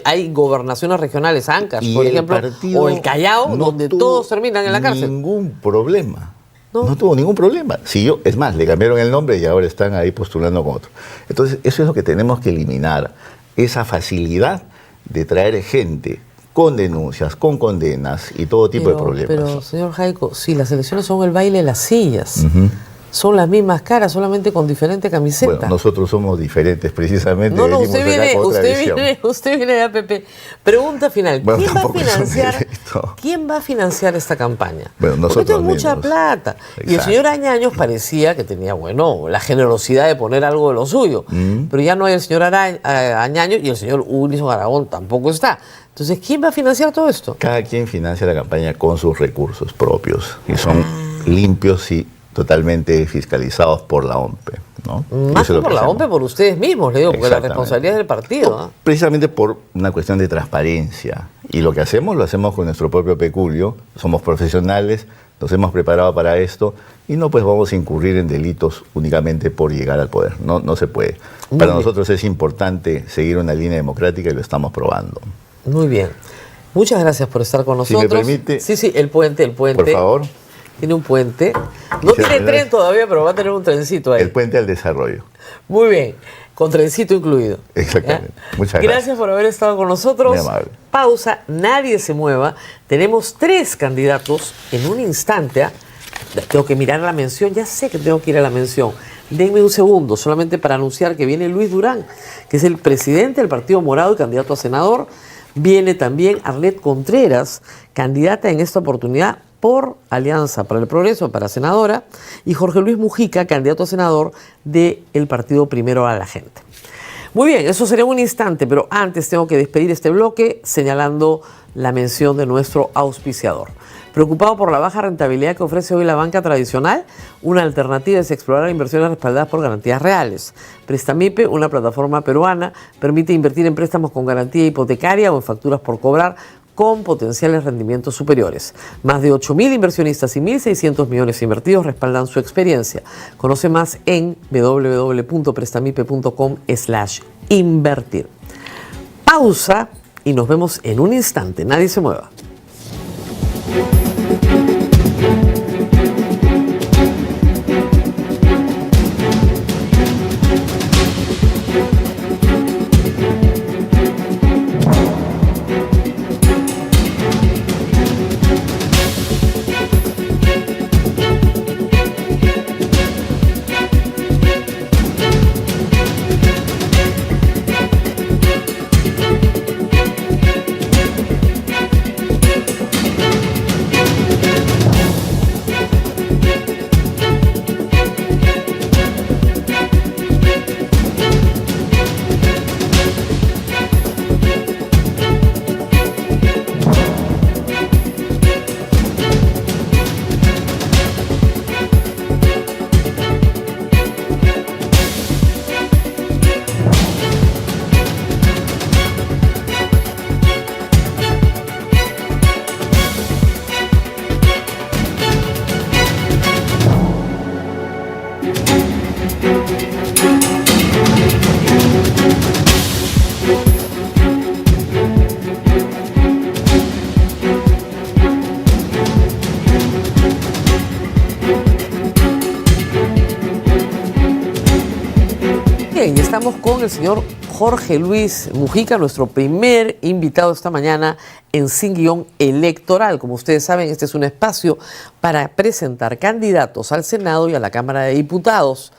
Hay gobernaciones regionales, Ancash, Y por el ejemplo, partido o el Callao, no donde tuvo todos terminan en la cárcel. Ningún problema. No. No tuvo ningún problema. Es más, le cambiaron el nombre y ahora están ahí postulando con otro. Entonces, eso es lo que tenemos que eliminar. Esa facilidad de traer gente con denuncias, con condenas y todo tipo de problemas. Pero, señor Jaico, sí, las elecciones son el baile de las sillas. Ujú. Son las mismas caras, solamente con diferente camiseta. Bueno, nosotros somos diferentes, precisamente. No, venimos acá con otra visión. usted viene de APP. Pregunta final. Bueno, ¿Quién va a tampoco es un financiar? directo. ¿Quién va a financiar esta campaña? Bueno, Porque nosotros esto es mucha mismos. plata. Y el Exacto. señor Añaños parecía que tenía, la generosidad de poner algo de lo suyo. Pero ya no hay el señor Añaños y el señor Wilson Aragón tampoco está. Entonces, ¿quién va a financiar todo esto? Cada quien financia la campaña con sus recursos propios y son limpios y totalmente fiscalizados por la OMPE, ¿no? Más Eso es lo por que la hacemos. OMPE, por ustedes mismos, le digo, porque la Exactamente. responsabilidad es del partido. ¿Ah? Precisamente por una cuestión de transparencia. Y lo que hacemos, lo hacemos con nuestro propio peculio. Somos profesionales, nos hemos preparado para esto y no pues vamos a incurrir en delitos únicamente por llegar al poder. No se puede. Muy Para bien. nosotros es importante seguir una línea democrática y lo estamos probando. Muy bien. Muchas gracias por estar con Si nosotros. me permite. Sí, el puente. Por favor, Tiene un puente. No Quisiera tiene tener tren todavía, pero va a tener un trencito ahí. el puente al desarrollo. Muy bien. Con trencito incluido. Exactamente. ¿Ya? Muchas gracias. Gracias por haber estado con nosotros. Muy amable. Pausa, nadie se mueva. Tenemos 3 candidatos en un instante. Tengo que mirar la mención, ya sé que tengo que ir a la mención. Denme un segundo, solamente para anunciar que viene Luis Durán, que es el presidente del Partido Morado y candidato a senador. Viene también Arlet Contreras, candidata en esta oportunidad por Alianza para el Progreso, para senadora, y Jorge Luis Mujica, candidato a senador del partido Primero a la Gente. Muy bien, eso sería un instante, pero antes tengo que despedir este bloque señalando la mención de nuestro auspiciador. Preocupado por la baja rentabilidad que ofrece hoy la banca tradicional, una alternativa es explorar inversiones respaldadas por garantías reales. Prestamipe, una plataforma peruana, permite invertir en préstamos con garantía hipotecaria o en facturas por cobrar con potenciales rendimientos superiores. Más de 8.000 inversionistas y 1.600 millones invertidos respaldan su experiencia. Conoce más en www.prestamipe.com/invertir. Pausa y nos vemos en un instante. Nadie se mueva. Bien, y estamos con el señor Jorge Luis Mujica, nuestro primer invitado esta mañana en Sin Guión Electoral. Como ustedes saben, este es un espacio para presentar candidatos al Senado y a la Cámara de Diputados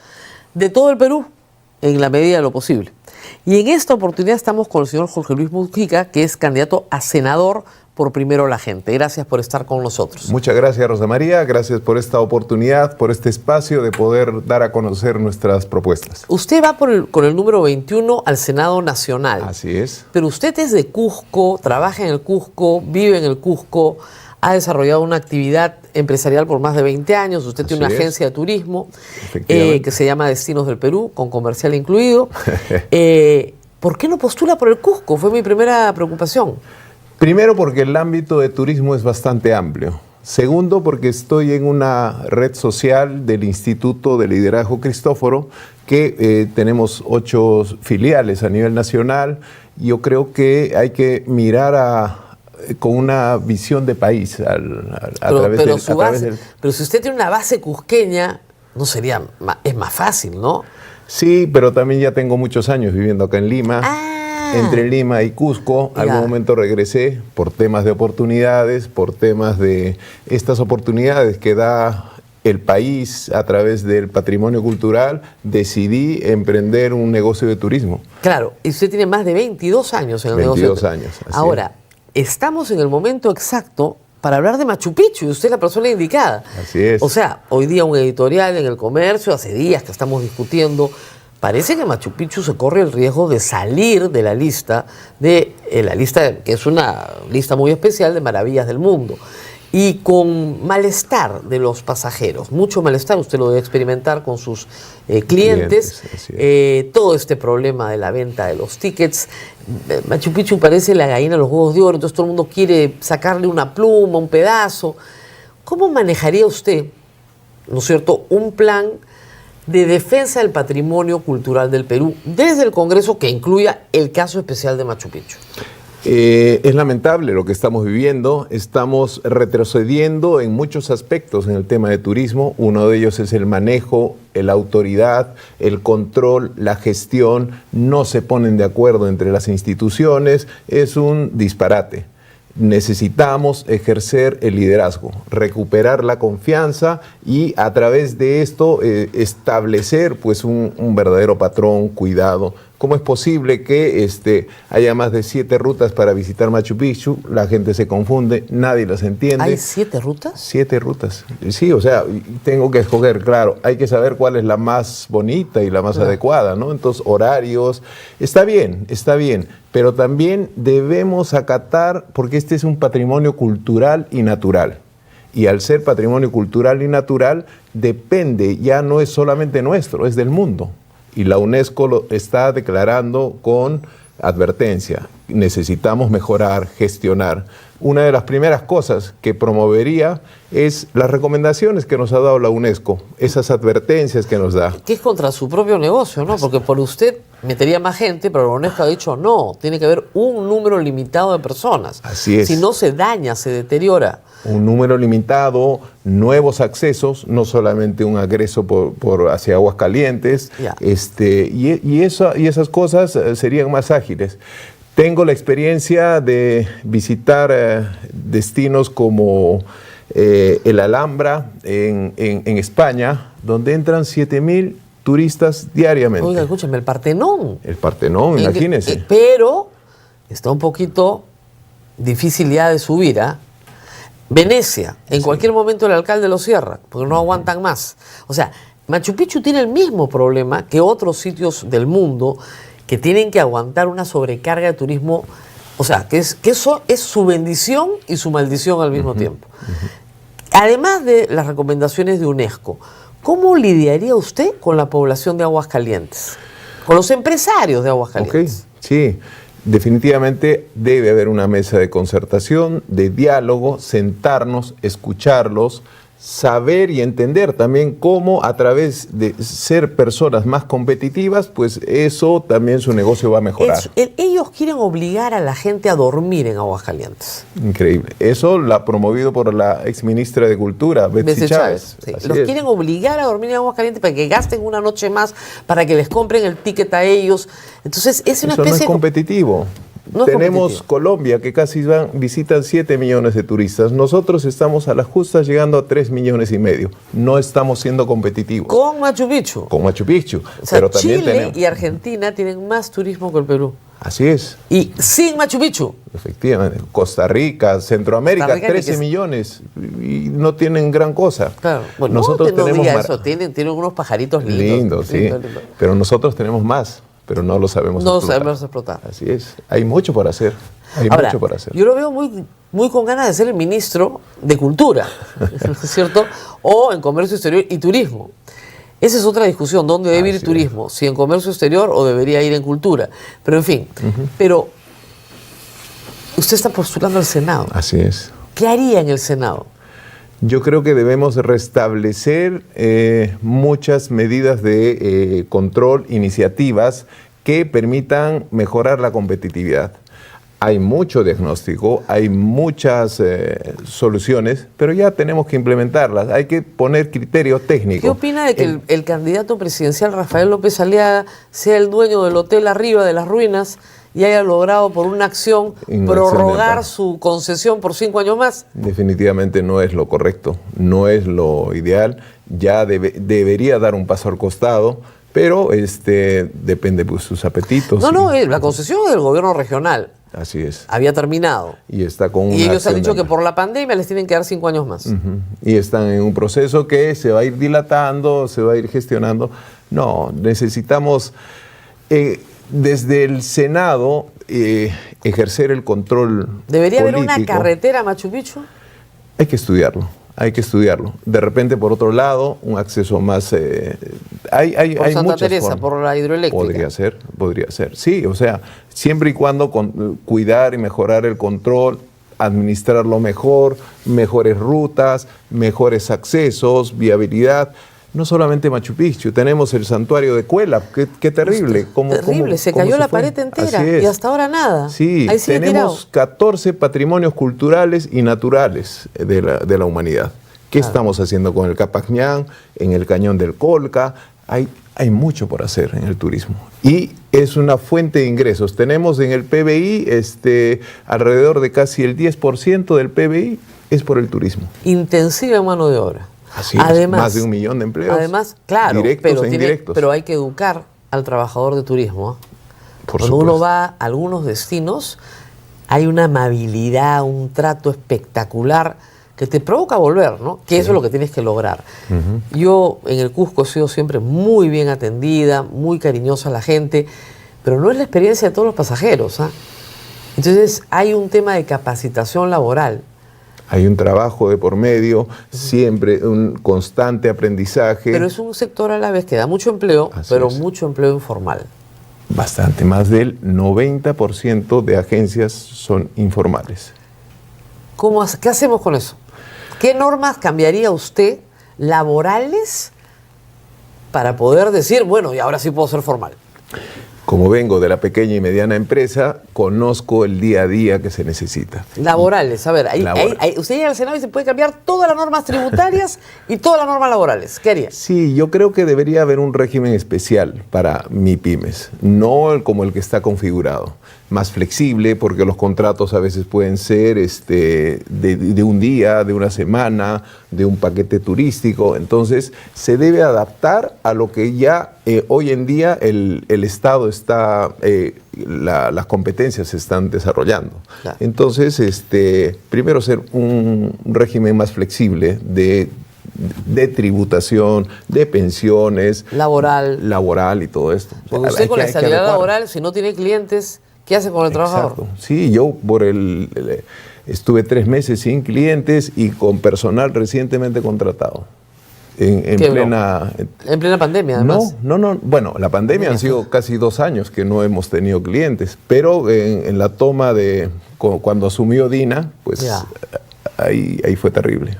de todo el Perú, en la medida de lo posible. Y en esta oportunidad estamos con el señor Jorge Luis Mujica, que es candidato a senador por Primero la Gente. Gracias por estar con nosotros. Muchas gracias, Rosa María. Gracias por esta oportunidad, por este espacio de poder dar a conocer nuestras propuestas. Usted va con el número 21 al Senado Nacional. Así es. Pero usted es de Cusco, trabaja en el Cusco, vive en el Cusco, ha desarrollado una actividad empresarial por más de 20 años. Usted tiene una Así es. agencia de turismo Efectivamente. que se llama Destinos del Perú, con comercial incluido. ¿Por qué no postula por el Cusco? Fue mi primera preocupación. Primero, porque el ámbito de turismo es bastante amplio. Segundo, porque estoy en una red social del Instituto de Liderazgo Cristóforo, que tenemos 8 filiales a nivel nacional. Yo creo que hay que mirar con una visión de país Pero si usted tiene una base cusqueña, no sería, es más fácil, ¿no? Sí, pero también ya tengo muchos años viviendo acá en Lima. Entre Lima y Cusco, Ya. algún momento regresé por temas de oportunidades, por temas de estas oportunidades que da el país a través del patrimonio cultural, decidí emprender un negocio de turismo. Claro, y usted tiene más de 22 años en el 22 negocio. años, así Ahora, estamos en el momento exacto para hablar de Machu Picchu y usted es la persona indicada. Así es. O sea, hoy día un editorial en El Comercio, hace días que estamos discutiendo, parece que Machu Picchu se corre el riesgo de salir de la lista, que es una lista muy especial de maravillas del mundo. Y con malestar de los pasajeros, mucho malestar, usted lo debe experimentar con sus clientes, así todo este problema de la venta de los tickets. Machu Picchu parece la gallina de los huevos de oro, entonces todo el mundo quiere sacarle una pluma, un pedazo. ¿Cómo manejaría usted, no es cierto, un plan de defensa del patrimonio cultural del Perú desde el Congreso que incluya el caso especial de Machu Picchu? Es lamentable lo que estamos viviendo, estamos retrocediendo en muchos aspectos en el tema de turismo. Uno de ellos es el manejo, la autoridad, el control, la gestión. No se ponen de acuerdo entre las instituciones, es un disparate. Necesitamos ejercer el liderazgo, recuperar la confianza y a través de esto establecer pues un verdadero patrón, cuidado. ¿Cómo es posible que haya más de 7 rutas para visitar Machu Picchu? La gente se confunde, nadie las entiende. ¿Hay 7 rutas? 7 rutas. Sí, o sea, tengo que escoger, claro, hay que saber cuál es la más bonita y la más adecuada, ¿no? Entonces, horarios, está bien, pero también debemos acatar, porque este es un patrimonio cultural y natural. Y al ser patrimonio cultural y natural, depende, ya no es solamente nuestro, es del mundo. Y la UNESCO lo está declarando con advertencia. Necesitamos mejorar, gestionar. Una de las primeras cosas que promovería es las recomendaciones que nos ha dado la UNESCO, esas advertencias que nos da. Que es contra su propio negocio, ¿no? Porque por usted metería más gente, pero la UNESCO ha dicho no, tiene que haber un número limitado de personas. Así es. Si no se daña, se deteriora. Un número limitado, nuevos accesos, no solamente un acceso hacia Aguascalientes, Ya. y esas cosas serían más ágiles. Tengo la experiencia de visitar destinos como el Alhambra en España, donde entran 7,000 turistas diariamente. Oiga, escúcheme, el Partenón. El Partenón, imagínense. Pero está un poquito difícil ya de subir, ¿ah? Venecia, en cualquier momento el alcalde lo cierra, porque no aguantan más. O sea, Machu Picchu tiene el mismo problema que otros sitios del mundo que tienen que aguantar una sobrecarga de turismo. O sea, que eso es su bendición y su maldición al mismo tiempo. Además de las recomendaciones de UNESCO, ¿cómo lidiaría usted con la población de Aguascalientes? Con los empresarios de Aguascalientes. Ok, sí. Definitivamente debe haber una mesa de concertación, de diálogo, sentarnos, escucharlos, saber y entender también cómo a través de ser personas más competitivas, pues eso también su negocio va a mejorar. Ellos quieren obligar a la gente a dormir en Aguascalientes. Increíble. Eso lo ha promovido por la exministra de Cultura, Betsy Chávez. Sí. Así Los es. quieren obligar a dormir en Aguascalientes para que gasten una noche más, para que les compren el ticket a ellos. Entonces es una Eso no especie es competitivo. No es Tenemos competitivo. Colombia, que casi visitan 7 millones de turistas. Nosotros estamos a las justas llegando a 3,5 millones. No estamos siendo competitivos. con Machu Picchu. Con Machu Picchu. O sea, pero también Chile tenemos... y Argentina tienen más turismo que el Perú. Así es, Y sin Machu Picchu. efectivamente. Costa Rica, Centroamérica, Costa Rica 13 millones. Y no tienen gran cosa. Claro. Bueno, nosotros no tenemos diga mar- eso. Tienen unos pajaritos lindos. Lindos, sí. Lindo. Pero nosotros tenemos más, pero no lo sabemos No explotar. sabemos explotar. Así es. Hay mucho por hacer. Hay Ahora, mucho para hacer. yo lo veo muy con ganas de ser el ministro de Cultura, ¿no es cierto? O en Comercio Exterior y Turismo. Esa es otra discusión, ¿dónde debe ir turismo? Si en Comercio Exterior o debería ir en Cultura. Pero en fin, pero usted está postulando al Senado. Así es. ¿Qué haría en el Senado? Yo creo que debemos restablecer muchas medidas de control, iniciativas que permitan mejorar la competitividad. Hay mucho diagnóstico, hay muchas soluciones, pero ya tenemos que implementarlas. Hay que poner criterios técnicos. ¿Qué opina de que el candidato presidencial Rafael López Aliaga sea el dueño del hotel arriba de las ruinas y haya logrado por una acción prorrogar su concesión por 5 años más? Definitivamente no es lo correcto, no es lo ideal. Ya debería dar un paso al costado, pero depende de sus apetitos. No, la concesión es del gobierno regional. Así es. Había terminado. Y está con una Y ellos han dicho acción que por la pandemia les tienen que dar 5 años más. Y están en un proceso que se va a ir dilatando, se va a ir gestionando. No, necesitamos desde el Senado ejercer el control ¿Debería haber político. una carretera a Machu Picchu? Hay que estudiarlo. Hay que estudiarlo. De repente, por otro lado, un acceso más... hay Por Santa muchas Teresa, formas. por la hidroeléctrica. Podría ser. Sí, o sea, siempre y cuando cuidar y mejorar el control, administrarlo mejor, mejores rutas, mejores accesos, viabilidad. No solamente Machu Picchu, tenemos el santuario de Cuela, qué terrible. Terrible, se cayó la pared entera y hasta ahora nada. Sí, ahí sigue tenemos 14 patrimonios culturales y naturales de la humanidad. ¿Qué estamos haciendo con el Capacñán, en el Cañón del Colca? Hay mucho por hacer en el turismo y es una fuente de ingresos. Tenemos en el PBI alrededor de casi el 10% del PBI es por el turismo. Intensiva en mano de obra. Así es, más de 1 millón de empleos. Además, claro, directos e indirectos. pero hay que educar al trabajador de turismo. Por Cuando supuesto. uno va a algunos destinos, hay una amabilidad, un trato espectacular que te provoca volver, ¿no? Que eso es lo que tienes que lograr. Yo en el Cusco he sido siempre muy bien atendida, muy cariñosa a la gente, pero no es la experiencia de todos los pasajeros, ¿ah? Entonces hay un tema de capacitación laboral. Hay un trabajo de por medio, siempre un constante aprendizaje. Pero es un sector a la vez que da mucho empleo, pero es. mucho empleo informal. Bastante, más del 90% de agencias son informales. ¿Qué hacemos con eso? ¿Qué normas cambiaría usted laborales para poder decir, bueno, y ahora sí puedo ser formal? Como vengo de la pequeña y mediana empresa, conozco el día a día que se necesita. Laborales, a ver, Laboral. usted llega al Senado y se puede cambiar todas las normas tributarias y todas las normas laborales. ¿Qué haría? Sí, yo creo que debería haber un régimen especial para MIPYMES, no como el que está configurado. Más flexible, porque los contratos a veces pueden ser de un día, de una semana, de un paquete turístico. Entonces, se debe adaptar a lo que ya hoy en día el Estado está, las competencias se están desarrollando. Claro. Entonces, primero ser un régimen más flexible de tributación, de pensiones, laboral y todo esto. Porque usted con la estabilidad laboral, si no tiene clientes, ¿qué hace con el trabajador? Exacto. Sí, yo estuve 3 meses sin clientes y con personal recientemente contratado. En plena pandemia, además. No. Bueno, la pandemia han sido casi 2 años que no hemos tenido clientes, pero en la toma cuando asumió Dina, pues ahí fue terrible.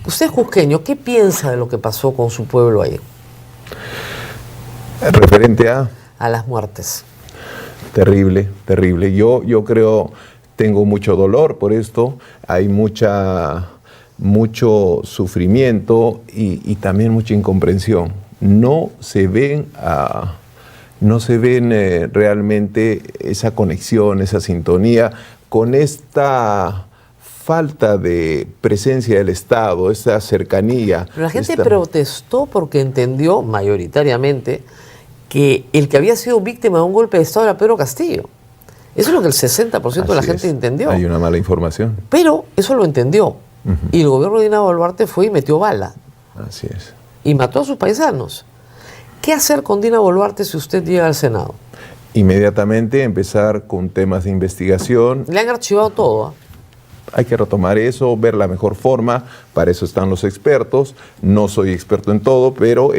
Usted es cusqueño, ¿qué piensa de lo que pasó con su pueblo ahí? Referente a las muertes. Terrible. Yo creo, tengo mucho dolor por esto, hay mucho sufrimiento y también mucha incomprensión. No se ven realmente esa conexión, esa sintonía con esta falta de presencia del Estado, esa cercanía. Pero la gente protestó porque entendió mayoritariamente que el que había sido víctima de un golpe de Estado era Pedro Castillo. Eso es lo que el 60% de la gente entendió. Hay una mala información. Pero eso lo entendió. Y el gobierno de Dina Boluarte fue y metió bala. Así es. Y mató a sus paisanos. ¿Qué hacer con Dina Boluarte si usted llega al Senado? inmediatamente empezar con temas de investigación. Le han archivado todo, ¿ah? Hay que retomar eso, ver la mejor forma, para eso están los expertos. No soy experto en todo, pero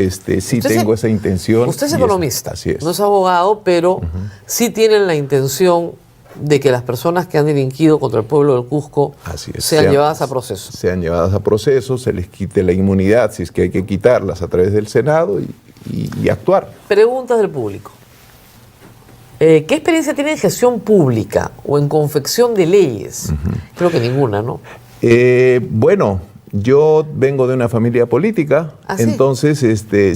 sí tengo esa intención. Usted es economista, así es. no es abogado, pero sí tienen la intención de que las personas que han delinquido contra el pueblo del Cusco sean llevadas a proceso. Sean llevadas a proceso, se les quite la inmunidad, si es que hay que quitarlas a través del Senado y actuar. Preguntas del público. ¿Qué experiencia tiene en gestión pública o en confección de leyes? Creo que ninguna, ¿no? Bueno, yo vengo de una familia política, ¿Ah, sí? entonces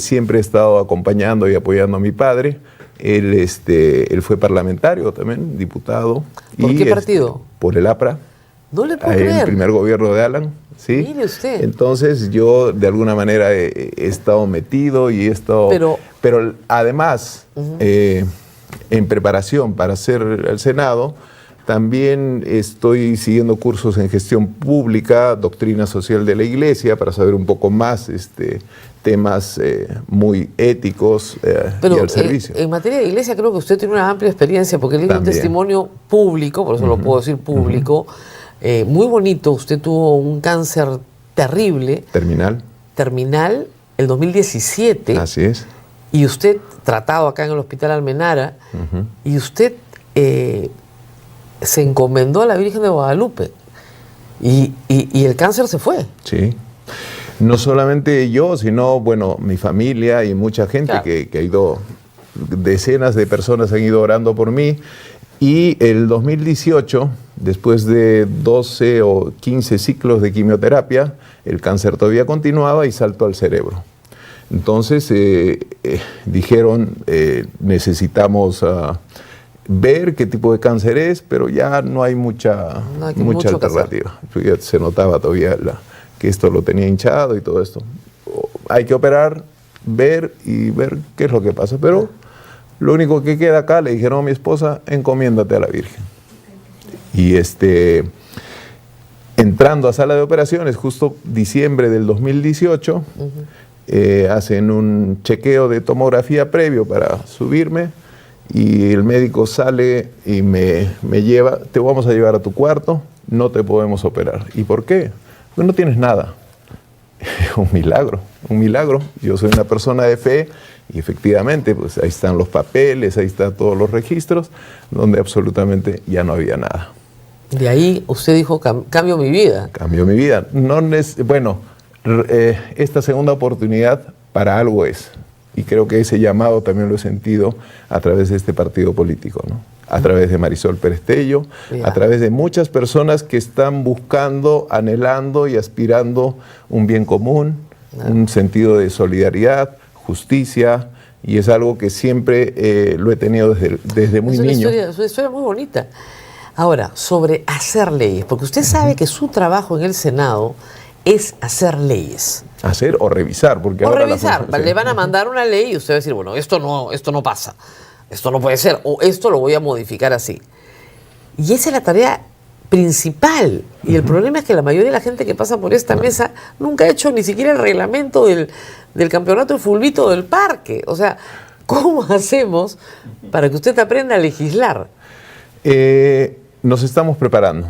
siempre he estado acompañando y apoyando a mi padre. Él fue parlamentario también, diputado. ¿Por qué partido? Por el APRA. No le puedo En creer. el primer gobierno de Alan. ¿Sí? Mire usted. Entonces yo de alguna manera he estado metido y he estado... Pero además, en preparación para ser el Senado, también estoy siguiendo cursos en gestión pública, doctrina social de la Iglesia, para saber un poco más temas muy éticos y al servicio. En materia de iglesia creo que usted tiene una amplia experiencia, porque él es un testimonio público, por eso lo puedo decir público, muy bonito. Usted tuvo un cáncer terrible. Terminal, el 2017. Así es. Y usted, tratado acá en el Hospital Almenara, y usted se encomendó a la Virgen de Guadalupe. Y el cáncer se fue. Sí. No solamente yo, sino, bueno, mi familia y mucha gente que ha ido, decenas de personas han ido orando por mí. Y el 2018, después de 12 o 15 ciclos de quimioterapia, el cáncer todavía continuaba y saltó al cerebro. Entonces dijeron, necesitamos ver qué tipo de cáncer es, pero ya no hay mucha alternativa. Ya se notaba todavía que esto lo tenía hinchado y todo esto. Hay que operar, ver qué es lo que pasa. Pero lo único que queda acá, le dijeron a mi esposa, encomiéndate a la Virgen. Y entrando a sala de operaciones, justo diciembre del 2018, hacen un chequeo de tomografía previo para subirme y el médico sale y me lleva, te vamos a llevar a tu cuarto, no te podemos operar. ¿Y por qué? Porque no tienes nada. Un milagro. Yo soy una persona de fe y efectivamente pues ahí están los papeles, ahí están todos los registros, donde absolutamente ya no había nada. De ahí usted dijo, cambio mi vida. Cambio mi vida. Esta segunda oportunidad para algo es. Y creo que ese llamado también lo he sentido a través de este partido político, ¿no? A través de Marisol Perestello, a través de muchas personas que están buscando, anhelando y aspirando un bien común, un sentido de solidaridad, justicia, y es algo que siempre lo he tenido desde muy niño. Es una historia muy bonita. Ahora, sobre hacer leyes, porque usted sabe que su trabajo en el Senado es hacer leyes. Hacer o revisar. Porque o revisar. Le van a mandar una ley y usted va a decir, bueno, esto no pasa, esto no puede ser, o esto lo voy a modificar así. Y esa es la tarea principal. Y el problema es que la mayoría de la gente que pasa por esta mesa nunca ha hecho ni siquiera el reglamento del campeonato de fulbito del parque. O sea, ¿cómo hacemos para que usted aprenda a legislar? Nos estamos preparando.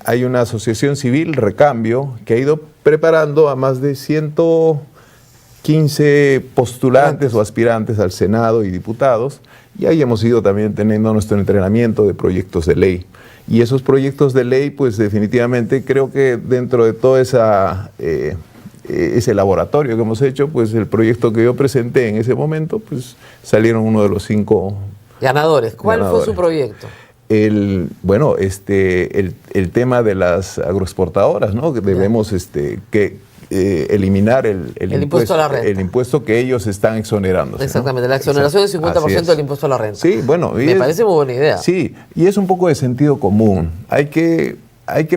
Hay una asociación civil, Recambio, que ha ido preparando a más de 115 postulantes o aspirantes al Senado y diputados, y ahí hemos ido también teniendo nuestro entrenamiento de proyectos de ley. Y esos proyectos de ley, pues definitivamente creo que dentro de todo ese laboratorio que hemos hecho, pues el proyecto que yo presenté en ese momento, pues salieron uno de los 5 ganadores. ¿Cuál fue su proyecto? El tema de las agroexportadoras, ¿no? Que debemos eliminar el impuesto a la renta. El impuesto que ellos están exonerando. Exactamente, ¿no? La exoneración del 50% del impuesto a la renta. Sí, bueno. Me parece muy buena idea. Sí, y es un poco de sentido común. Hay que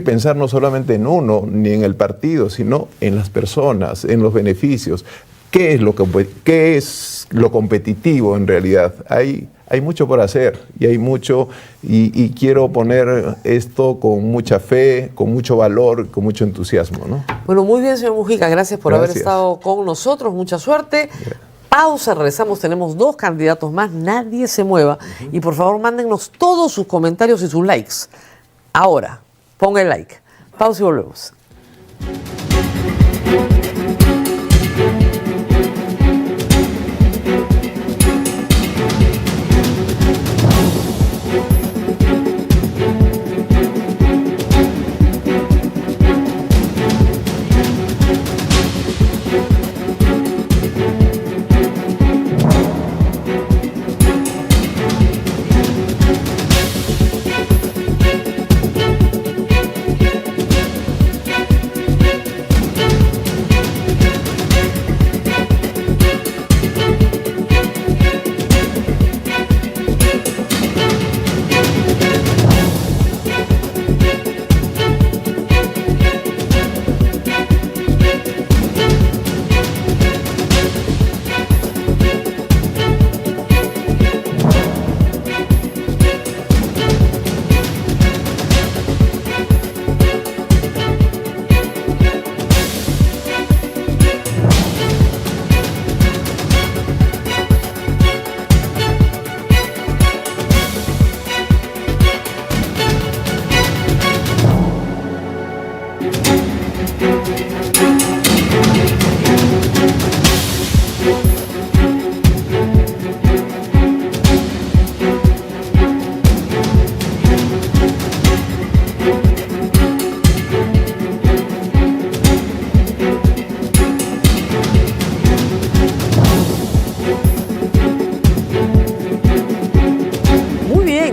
pensar no solamente en uno, ni en el partido, sino en las personas, en los beneficios. ¿Qué es lo competitivo en realidad? Hay mucho por hacer y hay mucho, y quiero poner esto con mucha fe, con mucho valor, con mucho entusiasmo, ¿no? Bueno, muy bien, señor Mujica, gracias por haber estado con nosotros, mucha suerte. pausa, regresamos, tenemos 2 candidatos más, nadie se mueva. Y por favor, mándennos todos sus comentarios y sus likes. Ahora, ponga el like. Pausa y volvemos.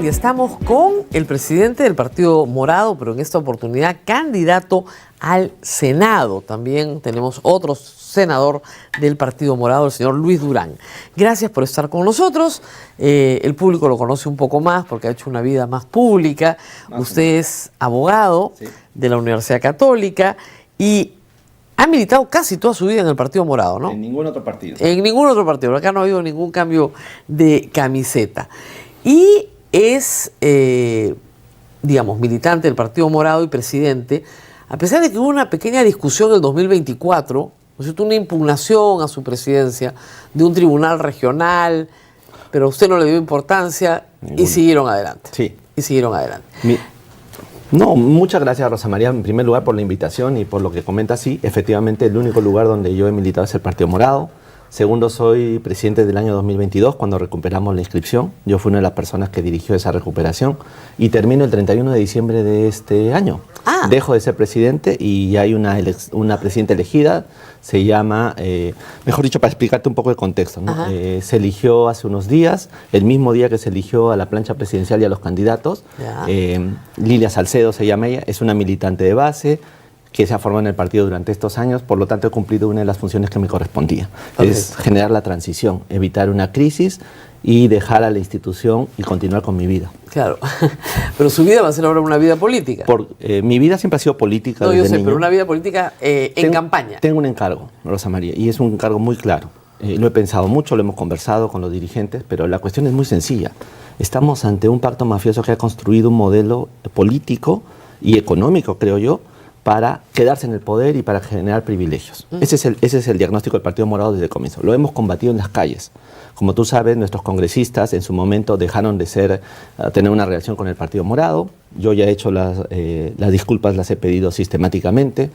Estamos con el presidente del Partido Morado, pero en esta oportunidad candidato al Senado. También tenemos otro senador del Partido Morado, el señor Luis Durán. Gracias por estar con nosotros. El público lo conoce un poco más porque ha hecho una vida más pública. Usted es abogado de la Universidad Católica y ha militado casi toda su vida en el Partido Morado, ¿no? En ningún otro partido. En ningún otro partido. Acá no ha habido ningún cambio de camiseta. Y es, digamos, militante del Partido Morado y presidente, a pesar de que hubo una pequeña discusión en el 2024, ¿no es cierto?, una impugnación a su presidencia de un tribunal regional, pero a usted no le dio importancia y siguieron adelante. Sí. Y siguieron adelante. No, muchas gracias, Rosa María, en primer lugar por la invitación y por lo que comenta. Sí, efectivamente el único lugar donde yo he militado es el Partido Morado. Segundo, soy presidente del año 2022, cuando recuperamos la inscripción. Yo fui una de las personas que dirigió esa recuperación y termino el 31 de diciembre de este año. Dejo de ser presidente y hay una presidenta elegida, se llama, mejor dicho, para explicarte un poco el contexto, ¿no? Se eligió hace unos días, el mismo día que se eligió a la plancha presidencial y a los candidatos. Lilia Salcedo se llama ella, es una militante de base, que se ha formado en el partido durante estos años, por lo tanto he cumplido una de las funciones que me correspondía. Es generar la transición, evitar una crisis y dejar a la institución y continuar con mi vida. Claro, pero su vida va a ser ahora una vida política. Mi vida siempre ha sido política desde niño. No, yo sé, pero una vida política en campaña. Tengo un encargo, Rosa María, y es un encargo muy claro. Lo he pensado mucho, lo hemos conversado con los dirigentes, pero la cuestión es muy sencilla. Estamos ante un pacto mafioso que ha construido un modelo político y económico, creo yo, para quedarse en el poder y para generar privilegios. Ese es el diagnóstico del Partido Morado desde el comienzo. Lo hemos combatido en las calles. Como tú sabes, nuestros congresistas en su momento dejaron de tener una relación con el Partido Morado. Yo ya he hecho las disculpas, las he pedido sistemáticamente.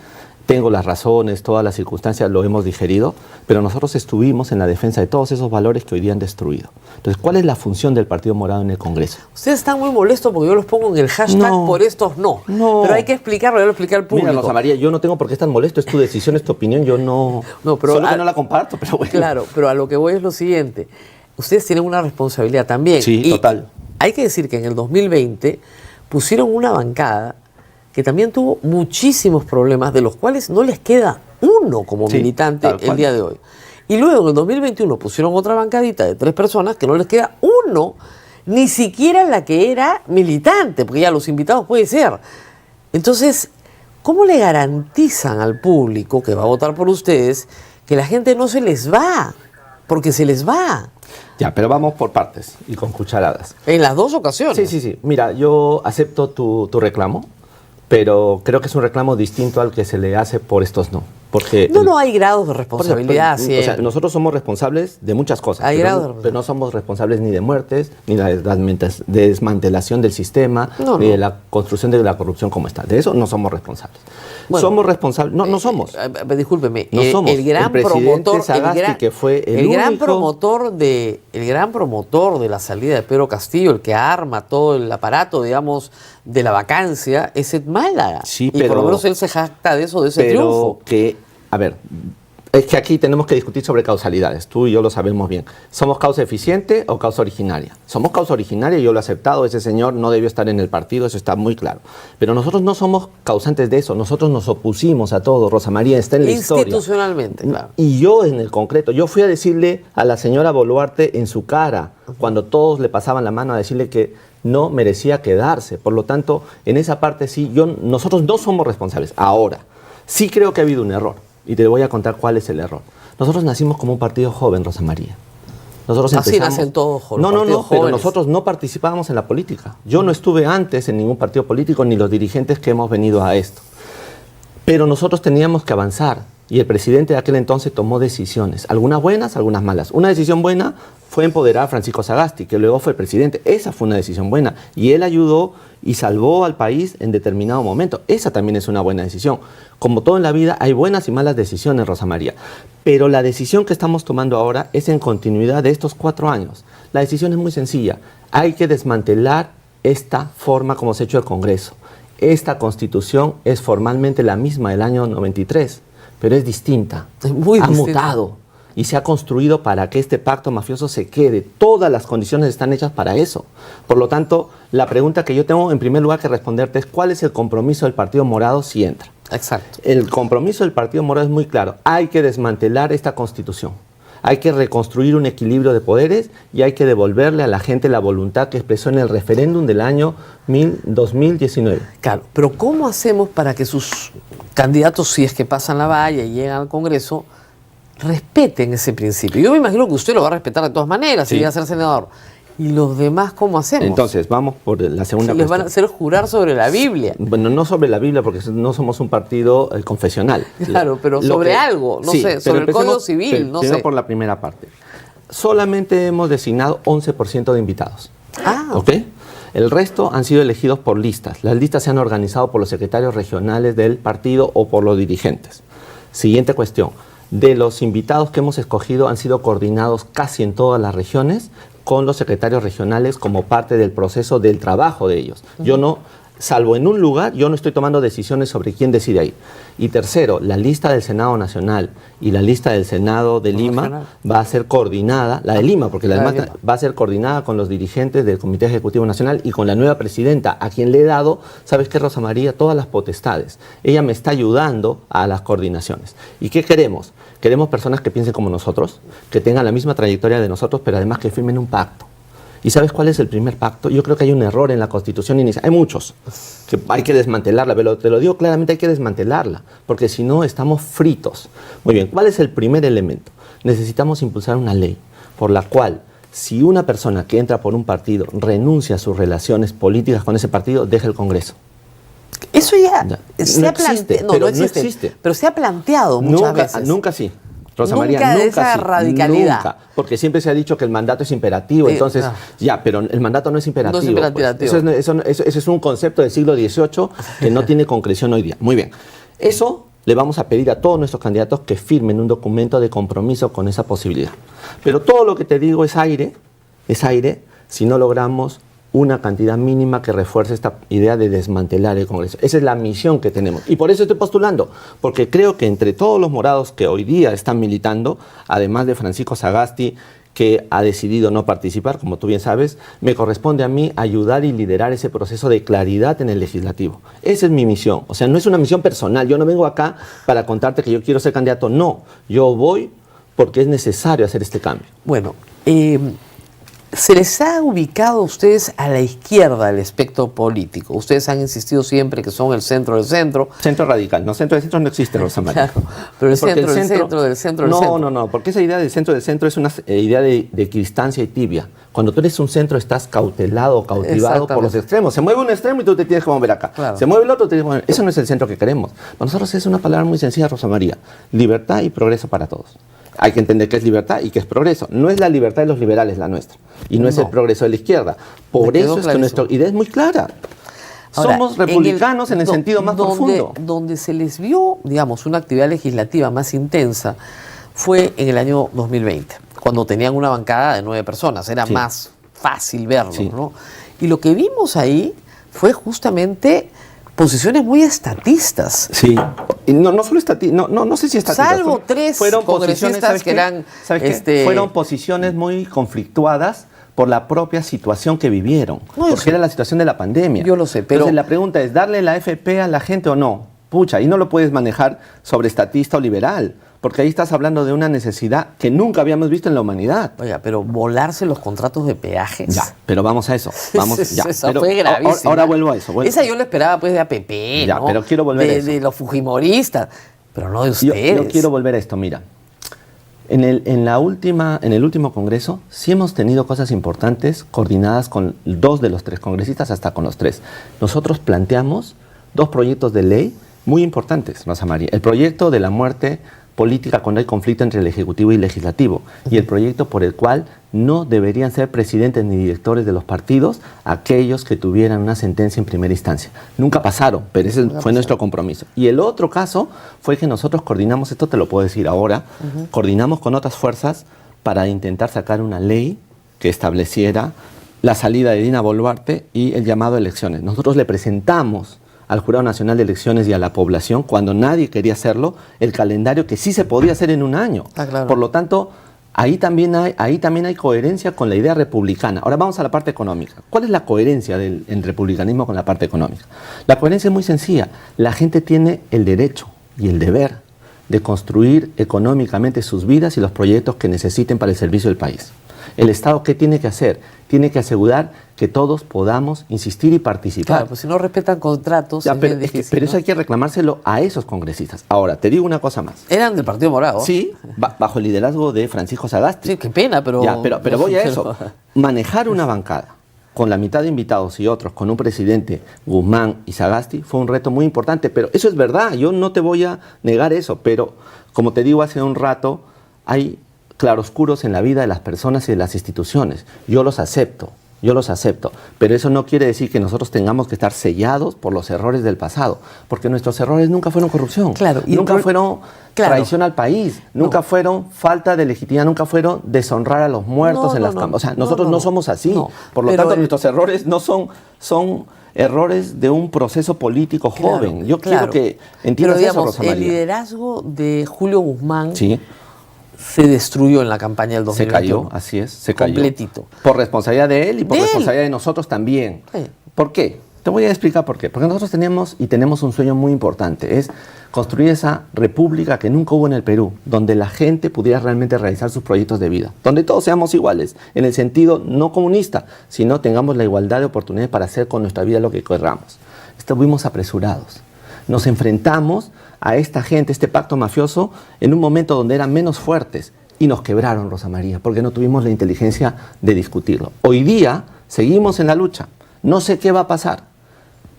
Tengo las razones, todas las circunstancias, lo hemos digerido, pero nosotros estuvimos en la defensa de todos esos valores que hoy día han destruido. Entonces, ¿cuál es la función del Partido Morado en el Congreso? Ustedes están muy molestos porque yo los pongo en el hashtag por estos no. Pero hay que explicarlo, yo lo expliqué al público. Mira, Rosa María, yo no tengo por qué estar molesto, es tu decisión, es tu opinión, yo no... pero solo que no la comparto, pero bueno. Claro, pero a lo que voy es lo siguiente. Ustedes tienen una responsabilidad también. Sí, y total. Hay que decir que en el 2020 pusieron una bancada que también tuvo muchísimos problemas, de los cuales no les queda uno como militante el día de hoy. Y luego en el 2021 pusieron otra bancadita de 3 personas que no les queda uno, ni siquiera la que era militante, porque ya los invitados puede ser. Entonces, ¿cómo le garantizan al público que va a votar por ustedes que la gente no se les va? Porque se les va. Ya, pero vamos por partes y con cucharadas. En las 2 ocasiones. Sí. Mira, yo acepto tu reclamo, pero creo que es un reclamo distinto al que se le hace por estos no. Porque No hay grados de responsabilidad. o sea, Siempre. nosotros somos responsables de muchas cosas, Hay grados de pero no somos responsables ni de muertes, ni de la desmantelación del sistema, ni de la construcción de la corrupción como está. De eso no somos responsables. Bueno, somos responsables, no somos. Discúlpeme, No somos. el gran El presidente promotor, Sagasti, que fue el gran único- promotor de la salida de Pedro Castillo, el que arma todo el aparato, digamos, de la vacancia, es Ed Málaga. Sí, y por pero- lo menos él se jacta de eso, de ese Pero triunfo. a ver, es que aquí tenemos que discutir sobre causalidades. Tú y yo lo sabemos bien. ¿Somos causa eficiente o causa originaria? Somos causa originaria, yo lo he aceptado. Ese señor no debió estar en el partido, eso está muy claro. Pero nosotros no somos causantes de eso. Nosotros nos opusimos a todo. Rosa María está en la historia. Institucionalmente, claro. Y yo en el concreto, yo fui a decirle a la señora Boluarte en su cara, cuando todos le pasaban la mano, a decirle que no merecía quedarse. Por lo tanto, en esa parte sí, nosotros no somos responsables. Ahora, sí creo que ha habido un error. Y te voy a contar cuál es el error. Nosotros nacimos como un partido joven, Rosa María. Nosotros Así empezamos... nacen todos jóvenes. No, partidos pero jóvenes. nosotros no participábamos en la política. Yo no estuve antes en ningún partido político, ni los dirigentes que hemos venido a esto. Pero nosotros teníamos que avanzar. Y el presidente de aquel entonces tomó decisiones, algunas buenas, algunas malas. Una decisión buena fue empoderar a Francisco Sagasti, que luego fue presidente. Esa fue una decisión buena. Y él ayudó y salvó al país en determinado momento. Esa también es una buena decisión. Como todo en la vida, hay buenas y malas decisiones, Rosa María. Pero la decisión que estamos tomando ahora es en continuidad de estos 4 años. La decisión es muy sencilla. Hay que desmantelar esta forma como se ha hecho el Congreso. Esta Constitución es formalmente la misma del año 93. Pero es distinta. Es muy ha distinta. mutado y se ha construido para que este pacto mafioso se quede. Todas las condiciones están hechas para eso. Por lo tanto, la pregunta que yo tengo en primer lugar que responderte es ¿cuál es el compromiso del Partido Morado si entra? Exacto. El compromiso del Partido Morado es muy claro. Hay que desmantelar esta Constitución. Hay que reconstruir un equilibrio de poderes y hay que devolverle a la gente la voluntad que expresó en el referéndum del año 2019. Claro, pero ¿cómo hacemos para que sus candidatos, si es que pasan la valla y llegan al Congreso, respeten ese principio? Yo me imagino que usted lo va a respetar de todas maneras si Sí. llega a ser senador. ¿Y los demás cómo hacemos? Entonces, vamos por la segunda les van a cuestión. hacer jurar sobre la Biblia. Bueno, no sobre la Biblia, porque no somos un partido confesional. Claro, pero Lo sobre algo, no sé, pero sobre el empecemos- Código Civil, no primero sé. por la primera parte. Solamente hemos designado 11% de invitados. Ah, ¿Ok? El resto han sido elegidos por listas. Las listas se han organizado por los secretarios regionales del partido o por los dirigentes. Siguiente cuestión. De los invitados que hemos escogido han sido coordinados casi en todas las regiones con los secretarios regionales como parte del proceso del trabajo de ellos. Yo no, salvo en un lugar, yo no estoy tomando decisiones sobre quién decide ahí. Y tercero, la lista del Senado Nacional y la lista del Senado de Lima Nacional. va a ser coordinada, la de Lima, porque la La de demás Lima. va a ser coordinada con los dirigentes del Comité Ejecutivo Nacional y con la nueva presidenta, a quien le he dado, ¿sabes qué, Rosa María? Todas las potestades. Ella me está ayudando a las coordinaciones. ¿Y qué queremos? Queremos personas que piensen como nosotros, que tengan la misma trayectoria de nosotros, pero además que firmen un pacto. ¿Y sabes cuál es el primer pacto? Yo creo que hay un error en la Constitución inicial. Hay muchos, que hay que desmantelarla, pero te lo digo claramente, hay que desmantelarla, porque si no estamos fritos. Muy bien, ¿cuál es el primer elemento? Necesitamos impulsar una ley por la cual si una persona que entra por un partido renuncia a sus relaciones políticas con ese partido, deja el Congreso. eso ya Ya. se No ha existe, planteado. pero no existe. Pero se ha planteado muchas veces. Nunca sí. Rosa Nunca María, de nunca esa sí, radicalidad. nunca, porque siempre se ha dicho que el mandato es imperativo, entonces, ah. pero el mandato no es imperativo. No es imperativo. Pues. Eso es un concepto del siglo XVIII que no tiene concreción hoy día. Muy bien, eso le vamos a pedir a todos nuestros candidatos que firmen un documento de compromiso con esa posibilidad. Pero todo lo que te digo es aire si no logramos una cantidad mínima que refuerce esta idea de desmantelar el Congreso. Esa es la misión que tenemos. Y por eso estoy postulando, porque creo que entre todos los morados que hoy día están militando, además de Francisco Sagasti, que ha decidido no participar, como tú bien sabes, me corresponde a mí ayudar y liderar ese proceso de claridad en el legislativo. Esa es mi misión. O sea, no es una misión personal. Yo no vengo acá para contarte que yo quiero ser candidato. No, yo voy porque es necesario hacer este cambio. Bueno, ¿Se les ha ubicado a ustedes a la izquierda del espectro político? Ustedes han insistido siempre que son el centro del centro. Centro radical. No, centro del centro no existe, Rosa María. Claro, pero el Porque centro del centro del centro del no, centro. No, porque esa idea del centro es una idea de equidistancia y tibia. Cuando tú eres un centro estás cautelado, cautivado por los extremos. Se mueve un extremo y tú te tienes que mover acá. Claro. Se mueve el otro, te tienes que mover. Eso no es el centro que queremos. Para nosotros es una palabra muy sencilla, Rosa María. Libertad y progreso para todos. Hay que entender qué es libertad y qué es progreso. No es la libertad de los liberales la nuestra. Y no es el progreso de la izquierda. Por eso es que nuestra idea es muy clara. Ahora, somos republicanos en el sentido más profundo. Donde se les vio, digamos, una actividad legislativa más intensa fue en el año 2020, cuando tenían una bancada de 9 personas. Era más fácil verlo, ¿no? Y lo que vimos ahí fue justamente posiciones muy estatistas. Sí. Y no solo estatistas, no sé si estatistas. Salvo 3 fueron congresistas que eran... Fueron posiciones muy conflictuadas por la propia situación que vivieron. Porque era la situación de la pandemia. Yo lo sé, pero... Entonces la pregunta es, ¿darle la AFP a la gente o no? Pucha, y no lo puedes manejar sobre estatista o liberal. Porque ahí estás hablando de una necesidad que nunca habíamos visto en la humanidad. Oiga, pero volarse los contratos de peajes. Ya, pero vamos a eso. Vamos, ya. Esa Pero fue gravísima. ahora vuelvo a eso. Esa yo la esperaba pues de APP, ya, ¿no? pero quiero volver a eso. De los fujimoristas, pero no de ustedes. Yo quiero volver a esto, mira. En el último congreso sí hemos tenido cosas importantes coordinadas con 2 de los 3 congresistas, hasta con los 3. Nosotros planteamos 2 proyectos de ley muy importantes, Rosa María. El proyecto de la muerte política cuando hay conflicto entre el Ejecutivo y el Legislativo, y el proyecto por el cual no deberían ser presidentes ni directores de los partidos aquellos que tuvieran una sentencia en primera instancia. Nunca pasaron, pero ese fue nuestro compromiso. Y el otro caso fue que nosotros coordinamos, esto te lo puedo decir ahora, coordinamos con otras fuerzas para intentar sacar una ley que estableciera la salida de Dina Boluarte y el llamado a elecciones. Nosotros le presentamos al Jurado Nacional de Elecciones y a la población, cuando nadie quería hacerlo, el calendario que sí se podía hacer en un año. Claro. Por lo tanto, ahí también hay coherencia con la idea republicana. Ahora vamos a la parte económica. ¿Cuál es la coherencia del republicanismo con la parte económica? La coherencia es muy sencilla. La gente tiene el derecho y el deber de construir económicamente sus vidas y los proyectos que necesiten para el servicio del país. ¿El Estado qué tiene que hacer? Tiene que asegurar que todos podamos insistir y participar. Claro, pues si no respetan contratos... Ya, pero eso hay que reclamárselo a esos congresistas. Ahora, te digo una cosa más. Eran del Partido Morado. Sí, bajo el liderazgo de Francisco Sagasti. Sí, qué pena, pero... Ya, pero voy a eso. Manejar una bancada con la mitad de invitados y otros, con un presidente, Guzmán y Sagasti, fue un reto muy importante. Pero eso es verdad, yo no te voy a negar eso. Pero, como te digo hace un rato, hay claroscuros en la vida de las personas y de las instituciones. Yo los acepto, pero eso no quiere decir que nosotros tengamos que estar sellados por los errores del pasado, porque nuestros errores nunca fueron corrupción, nunca fueron traición al país, nunca fueron falta de legitimidad, nunca fueron deshonrar a los muertos en las cámaras. O sea, nosotros no somos así. Por lo tanto, nuestros errores no son errores de un proceso político joven. Yo quiero que entiendas eso, Rosa María. El liderazgo de Julio Guzmán... Sí. Se destruyó en la campaña del 2021. Se cayó, así es, se cayó. Completito. Por responsabilidad de él y por responsabilidad de nosotros también. Sí. ¿Por qué? Te voy a explicar por qué. Porque nosotros tenemos un sueño muy importante, es construir esa república que nunca hubo en el Perú, donde la gente pudiera realmente realizar sus proyectos de vida, donde todos seamos iguales, en el sentido no comunista, sino tengamos la igualdad de oportunidades para hacer con nuestra vida lo que querramos. Estuvimos apresurados. Nos enfrentamos a esta gente, este pacto mafioso, en un momento donde eran menos fuertes y nos quebraron, Rosa María, porque no tuvimos la inteligencia de discutirlo. Hoy día seguimos en la lucha, no sé qué va a pasar,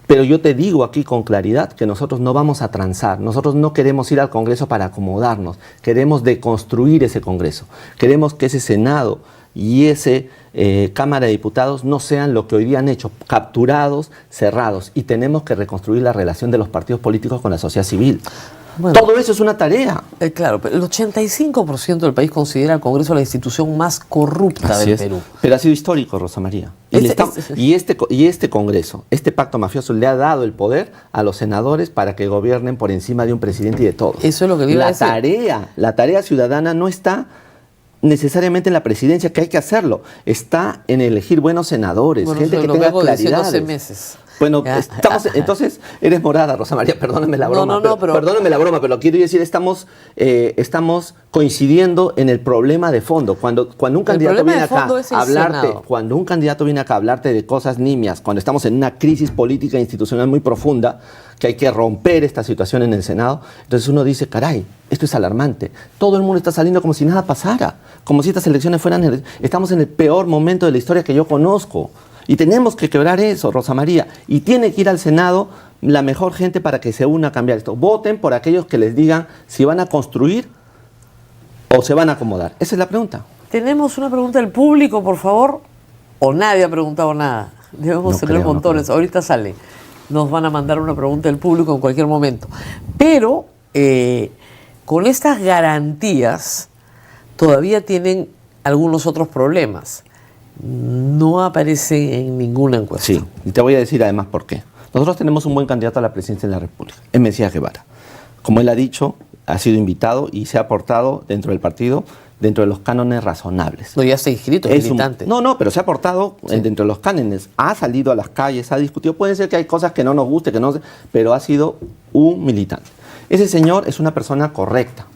pero yo te digo aquí con claridad que nosotros no vamos a transar, nosotros no queremos ir al Congreso para acomodarnos, queremos deconstruir ese Congreso, queremos que ese Senado y ese Cámara de Diputados no sean lo que hoy día han hecho, capturados, cerrados, y tenemos que reconstruir la relación de los partidos políticos con la sociedad civil. Bueno, todo eso es una tarea. Claro, pero el 85% del país considera al Congreso la institución más corrupta del Perú. Pero ha sido histórico, Rosa María. Y este Congreso, este pacto mafioso le ha dado el poder a los senadores para que gobiernen por encima de un presidente y de todos. Eso es lo que le iba a decir. La tarea ciudadana no está necesariamente en la presidencia, que hay que hacerlo, está en elegir buenos senadores, gente que tenga claridad. 12 meses. Bueno, Ya. entonces eres morada, Rosa María, perdóname la broma. Perdóname la broma, pero quiero decir, estamos coincidiendo en el problema de fondo. Cuando un candidato viene acá a hablarte, cuando un candidato viene acá a hablarte de cosas nimias, cuando estamos en una crisis política e institucional muy profunda, que hay que romper esta situación en el Senado, entonces uno dice, caray, esto es alarmante. Todo el mundo está saliendo como si nada pasara, como si estas elecciones fueran... Estamos en el peor momento de la historia que yo conozco. Y tenemos que quebrar eso, Rosa María. Y tiene que ir al Senado la mejor gente para que se una a cambiar esto. Voten por aquellos que les digan si van a construir o se van a acomodar. Esa es la pregunta. Tenemos una pregunta del público, por favor. O nadie ha preguntado nada. Debemos tener montones. Ahorita sale. Nos van a mandar una pregunta del público en cualquier momento. Pero con estas garantías todavía tienen algunos otros problemas. No aparece en ninguna encuesta. Sí, y te voy a decir además por qué. Nosotros tenemos un buen candidato a la presidencia de la República, es Mesías Guevara. Como él ha dicho, ha sido invitado y se ha aportado dentro del partido, dentro de los cánones razonables. No, ya está inscrito, es militante. Pero se ha aportado dentro de los cánones. Ha salido a las calles, ha discutido. Puede ser que hay cosas que no nos guste, pero ha sido un militante. Ese señor es una persona correcta.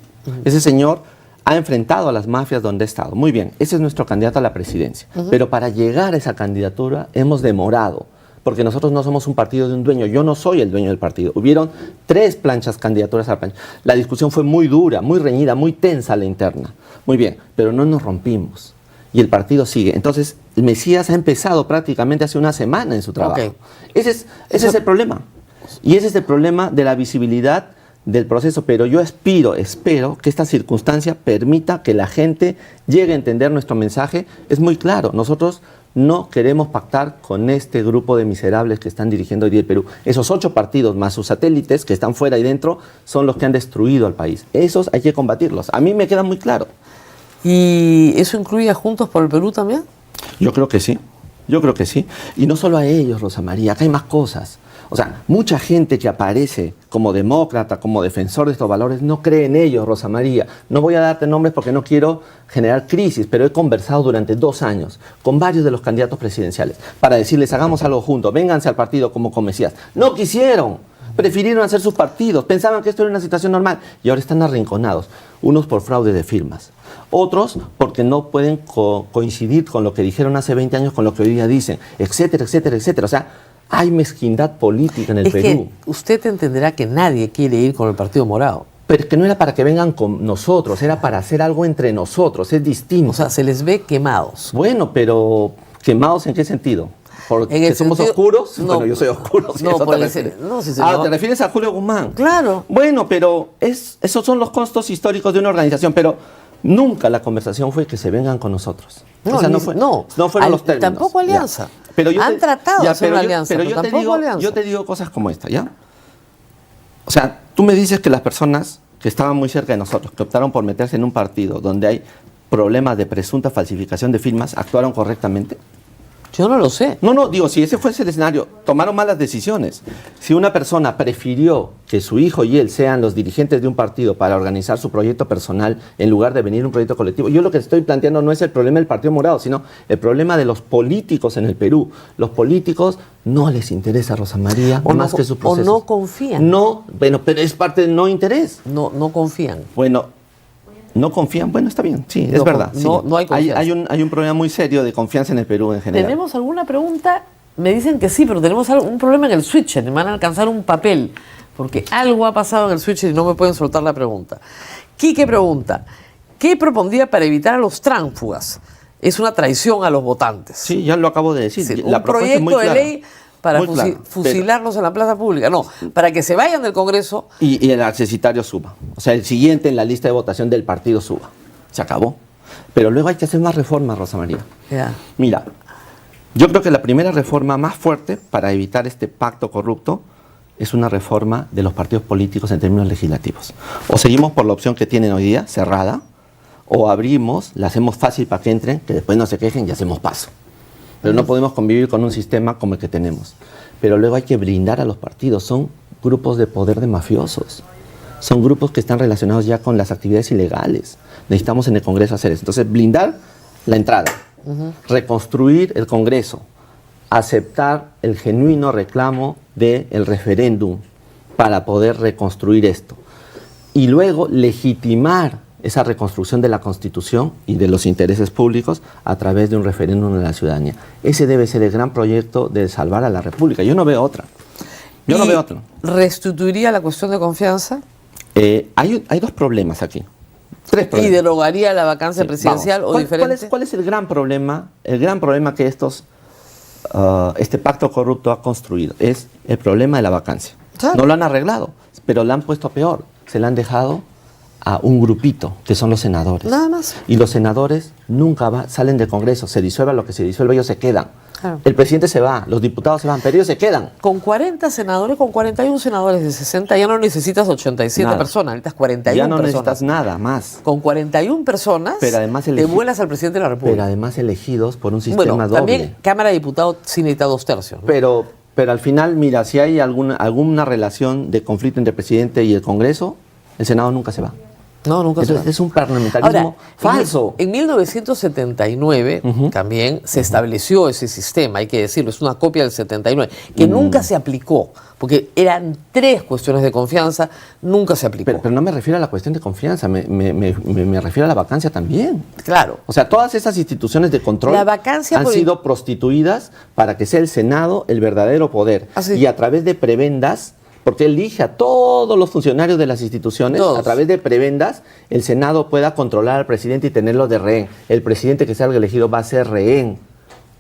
Ese señor ha enfrentado a las mafias donde ha estado. Muy bien, ese es nuestro candidato a la presidencia. Pero para llegar a esa candidatura hemos demorado, porque nosotros no somos un partido de un dueño. Yo no soy el dueño del partido. Hubieron 3 candidaturas a la plancha. La discusión fue muy dura, muy reñida, muy tensa la interna. Muy bien, pero no nos rompimos. Y el partido sigue. Entonces, el Mesías ha empezado prácticamente hace una semana en su trabajo. Okay. Ese es el problema. Y ese es el problema de la visibilidad del proceso, pero yo espero que esta circunstancia permita que la gente llegue a entender nuestro mensaje. Es muy claro, nosotros no queremos pactar con este grupo de miserables que están dirigiendo hoy día el Perú. Esos 8 partidos más sus satélites que están fuera y dentro son los que han destruido al país. Esos hay que combatirlos. A mí me queda muy claro. ¿Y eso incluye a Juntos por el Perú también? Yo creo que sí. Y no solo a ellos, Rosa María, acá hay más cosas. O sea, mucha gente que aparece como demócrata, como defensor de estos valores, no cree en ellos, Rosa María. No voy a darte nombres porque no quiero generar crisis, pero he conversado durante 2 años con varios de los candidatos presidenciales para decirles, hagamos algo juntos, vénganse al partido como con Mesías. No quisieron, prefirieron hacer sus partidos, pensaban que esto era una situación normal y ahora están arrinconados. Unos por fraude de firmas, otros porque no pueden coincidir con lo que dijeron hace 20 años, con lo que hoy día dicen, etcétera, etcétera, etcétera. O sea, hay mezquindad política en el Perú. Que usted entenderá que nadie quiere ir con el Partido Morado. Pero es que no era para que vengan con nosotros, era para hacer algo entre nosotros, es distinto. O sea, se les ve quemados. Bueno, pero ¿quemados en qué sentido? ¿Porque somos oscuros? No, bueno, yo soy oscuro. Si no, eso puede ser. No, si se ¿te refieres a Julio Guzmán? Claro. Bueno, pero esos son los costos históricos de una organización, pero nunca la conversación fue que se vengan con nosotros. No, o sea, no fueron los términos. Tampoco alianza. Ya. Pero han tratado de hacer una alianza, pero yo te digo cosas como esta, ¿ya? O sea, tú me dices que las personas que estaban muy cerca de nosotros, que optaron por meterse en un partido donde hay problemas de presunta falsificación de firmas, ¿actuaron correctamente? Yo no lo sé. No, digo, si ese fuese el escenario, tomaron malas decisiones. Si una persona prefirió que su hijo y él sean los dirigentes de un partido para organizar su proyecto personal en lugar de venir un proyecto colectivo, yo lo que estoy planteando no es el problema del Partido Morado, sino el problema de los políticos en el Perú. Los políticos no les interesa, Rosa María, más que sus procesos. O no confían. No, bueno, pero es parte del no interés. No confían. Bueno, ¿no confían? Bueno, está bien, sí, es verdad. Sí. No hay confianza. Hay un problema muy serio de confianza en el Perú en general. ¿Tenemos alguna pregunta? Me dicen que sí, pero tenemos un problema en el switcher. Me van a alcanzar un papel, porque algo ha pasado en el switcher y no me pueden soltar la pregunta. Quique pregunta, ¿qué propondría para evitar a los tránsfugas? Es una traición a los votantes. Sí, ya lo acabo de decir. Sí, un proyecto de ley para fusilarlos en la plaza pública. No, para que se vayan del Congreso. Y el accesitario suba. O sea, el siguiente en la lista de votación del partido suba. Se acabó. Pero luego hay que hacer más reformas, Rosa María. Yeah. Mira, yo creo que la primera reforma más fuerte para evitar este pacto corrupto es una reforma de los partidos políticos en términos legislativos. O seguimos por la opción que tienen hoy día, cerrada, o abrimos, la hacemos fácil para que entren, que después no se quejen y hacemos paso. Pero no podemos convivir con un sistema como el que tenemos. Pero luego hay que blindar a los partidos. Son grupos de poder de mafiosos. Son grupos que están relacionados ya con las actividades ilegales. Necesitamos en el Congreso hacer eso. Entonces, blindar la entrada. Reconstruir el Congreso. aceptar el genuino reclamo del referéndum para poder reconstruir esto. Y luego legitimar esa reconstrucción de la Constitución y de los intereses públicos a través de un referéndum de la ciudadanía. Ese debe ser el gran proyecto de salvar a la República. Yo no veo otra. Yo no veo otra. ¿Restituiría la cuestión de confianza? Hay dos problemas aquí. Tres ¿Y problemas. derogaría la vacancia presidencial Vamos. o diferente? ¿Cuál es el gran problema? El gran problema que este pacto corrupto ha construido es el problema de la vacancia. Claro. No lo han arreglado, pero lo han puesto peor. Se le han dejado a un grupito, que son los senadores. Nada más. Y los senadores nunca salen del Congreso, se disuelva lo que se disuelva, ellos se quedan. Claro. El presidente se va, los diputados se van, pero ellos se quedan. Con 40 senadores, con 41 senadores de 60, ya no necesitas 87 Nada. personas, necesitas 41 Ya no personas. necesitas nada más. Con 41 personas, Pero además te vuelas al presidente de la República. Pero además elegidos por un sistema Bueno, doble. también Cámara de Diputados sí necesita 2/3. ¿no? Pero al final, mira, si hay alguna relación de conflicto entre el presidente y el Congreso, el Senado nunca se va. No, nunca se Entonces, va. es un parlamentarismo Ahora, falso. En 1979 también se estableció ese sistema, hay que decirlo, es una copia del 79, que nunca se aplicó, porque eran 3 cuestiones de confianza, nunca se aplicó. Pero no me refiero a la cuestión de confianza, me refiero a la vacancia también. Claro. O sea, todas esas instituciones de control La vacancia han por- sido prostituidas para que sea el Senado el verdadero poder. Así. Y a través de prebendas, porque elige a todos los funcionarios de las instituciones, Todos. a través de prebendas, el Senado pueda controlar al presidente y tenerlo de rehén. El presidente que salga elegido va a ser rehén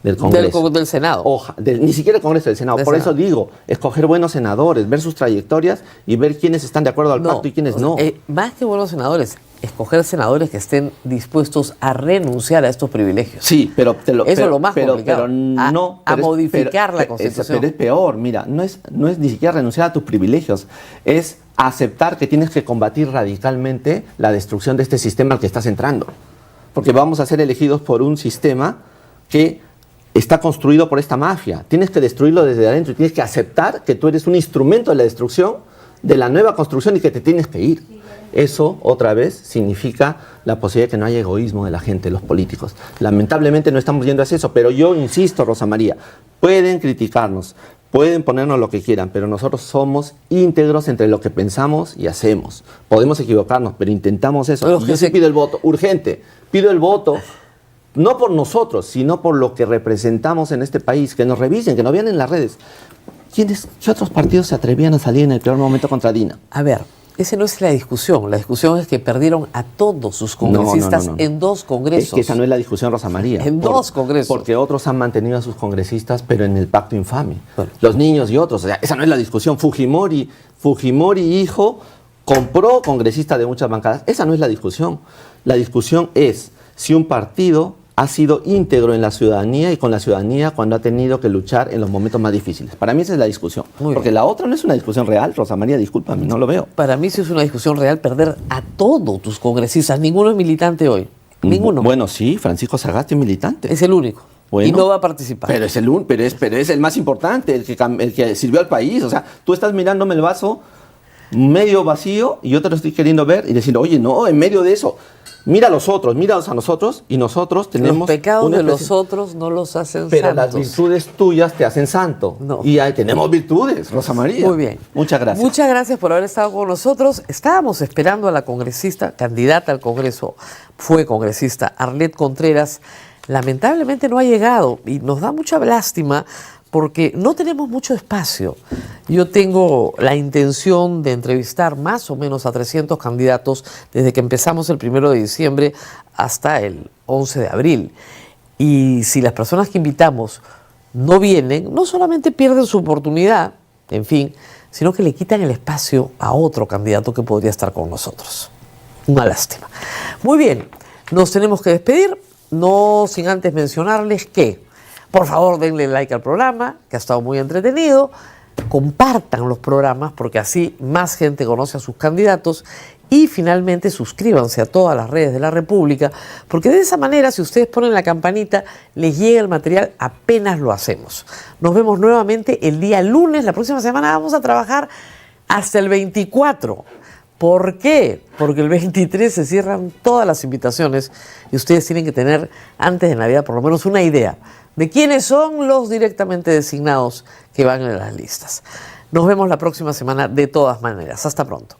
del Congreso. Del Senado. Ni siquiera el Congreso, del Senado. Del Por Senado. eso digo, escoger buenos senadores, ver sus trayectorias y ver quiénes están de acuerdo al pacto y quiénes no. Más que buenos senadores, escoger senadores que estén dispuestos a renunciar a estos privilegios. Sí, pero Eso es lo más complicado. A modificar la Constitución. Pero es peor, mira, no es ni siquiera renunciar a tus privilegios, es aceptar que tienes que combatir radicalmente la destrucción de este sistema al que estás entrando. Porque vamos a ser elegidos por un sistema que está construido por esta mafia. Tienes que destruirlo desde adentro y tienes que aceptar que tú eres un instrumento de la destrucción de la nueva construcción y que te tienes que ir. Eso, otra vez, significa la posibilidad de que no haya egoísmo de la gente, los políticos. Lamentablemente no estamos yendo hacia eso, pero yo insisto, Rosa María, pueden criticarnos, pueden ponernos lo que quieran, pero nosotros somos íntegros entre lo que pensamos y hacemos. Podemos equivocarnos, pero intentamos eso. Pero Y yo sí pido el voto, urgente, pido el voto, no por nosotros, sino por lo que representamos en este país, que nos revisen, que nos vean en las redes. ¿Qué otros partidos se atrevían a salir en el peor momento contra Dina? A ver, esa no es la discusión. La discusión es que perdieron a todos sus congresistas No. en 2 congresos. Es que esa no es la discusión, Rosa María. En 2 congresos. Porque otros han mantenido a sus congresistas, pero en el pacto infame. Bueno. Los niños y otros. O sea, esa no es la discusión. Fujimori hijo, compró congresistas de muchas bancadas. Esa no es la discusión. La discusión es si un partido ha sido íntegro en la ciudadanía y con la ciudadanía cuando ha tenido que luchar en los momentos más difíciles. Para mí esa es la discusión. Muy Porque bien. la otra no es una discusión real, Rosa María, discúlpame, no lo veo. Para mí sí es una discusión real perder a todos tus congresistas. Ninguno es militante hoy. Ninguno. Bueno, sí, Francisco Sagasti es militante. Es el único. Bueno, y no va a participar. Pero es el más importante, el que sirvió al país. O sea, tú estás mirándome el vaso medio vacío y yo te lo estoy queriendo ver y decir, oye, no, en medio de eso, míralos a nosotros y nosotros tenemos... Los pecados una de los especie- otros no los hacen Pero santos. las virtudes tuyas te hacen santo. No. Y ahí tenemos virtudes, Rosa María. Muy bien. Muchas gracias. Muchas gracias por haber estado con nosotros. Estábamos esperando a la congresista, candidata al Congreso, fue congresista, Arlet Contreras. Lamentablemente no ha llegado y nos da mucha lástima porque no tenemos mucho espacio. Yo tengo la intención de entrevistar más o menos a 300 candidatos desde que empezamos el 1 de diciembre hasta el 11 de abril. Y si las personas que invitamos no vienen, no solamente pierden su oportunidad, en fin, sino que le quitan el espacio a otro candidato que podría estar con nosotros. Una lástima. Muy bien, nos tenemos que despedir, no sin antes mencionarles que, por favor, denle like al programa, que ha estado muy entretenido, compartan los programas porque así más gente conoce a sus candidatos y finalmente suscríbanse a todas las redes de la República, porque de esa manera, si ustedes ponen la campanita, les llega el material apenas lo hacemos. Nos vemos nuevamente el día lunes. La próxima semana vamos a trabajar hasta el 24 ¿Por qué? Porque el 23 se cierran todas las invitaciones y ustedes tienen que tener antes de Navidad por lo menos una idea de quiénes son los directamente designados que van en las listas. Nos vemos la próxima semana de todas maneras. Hasta pronto.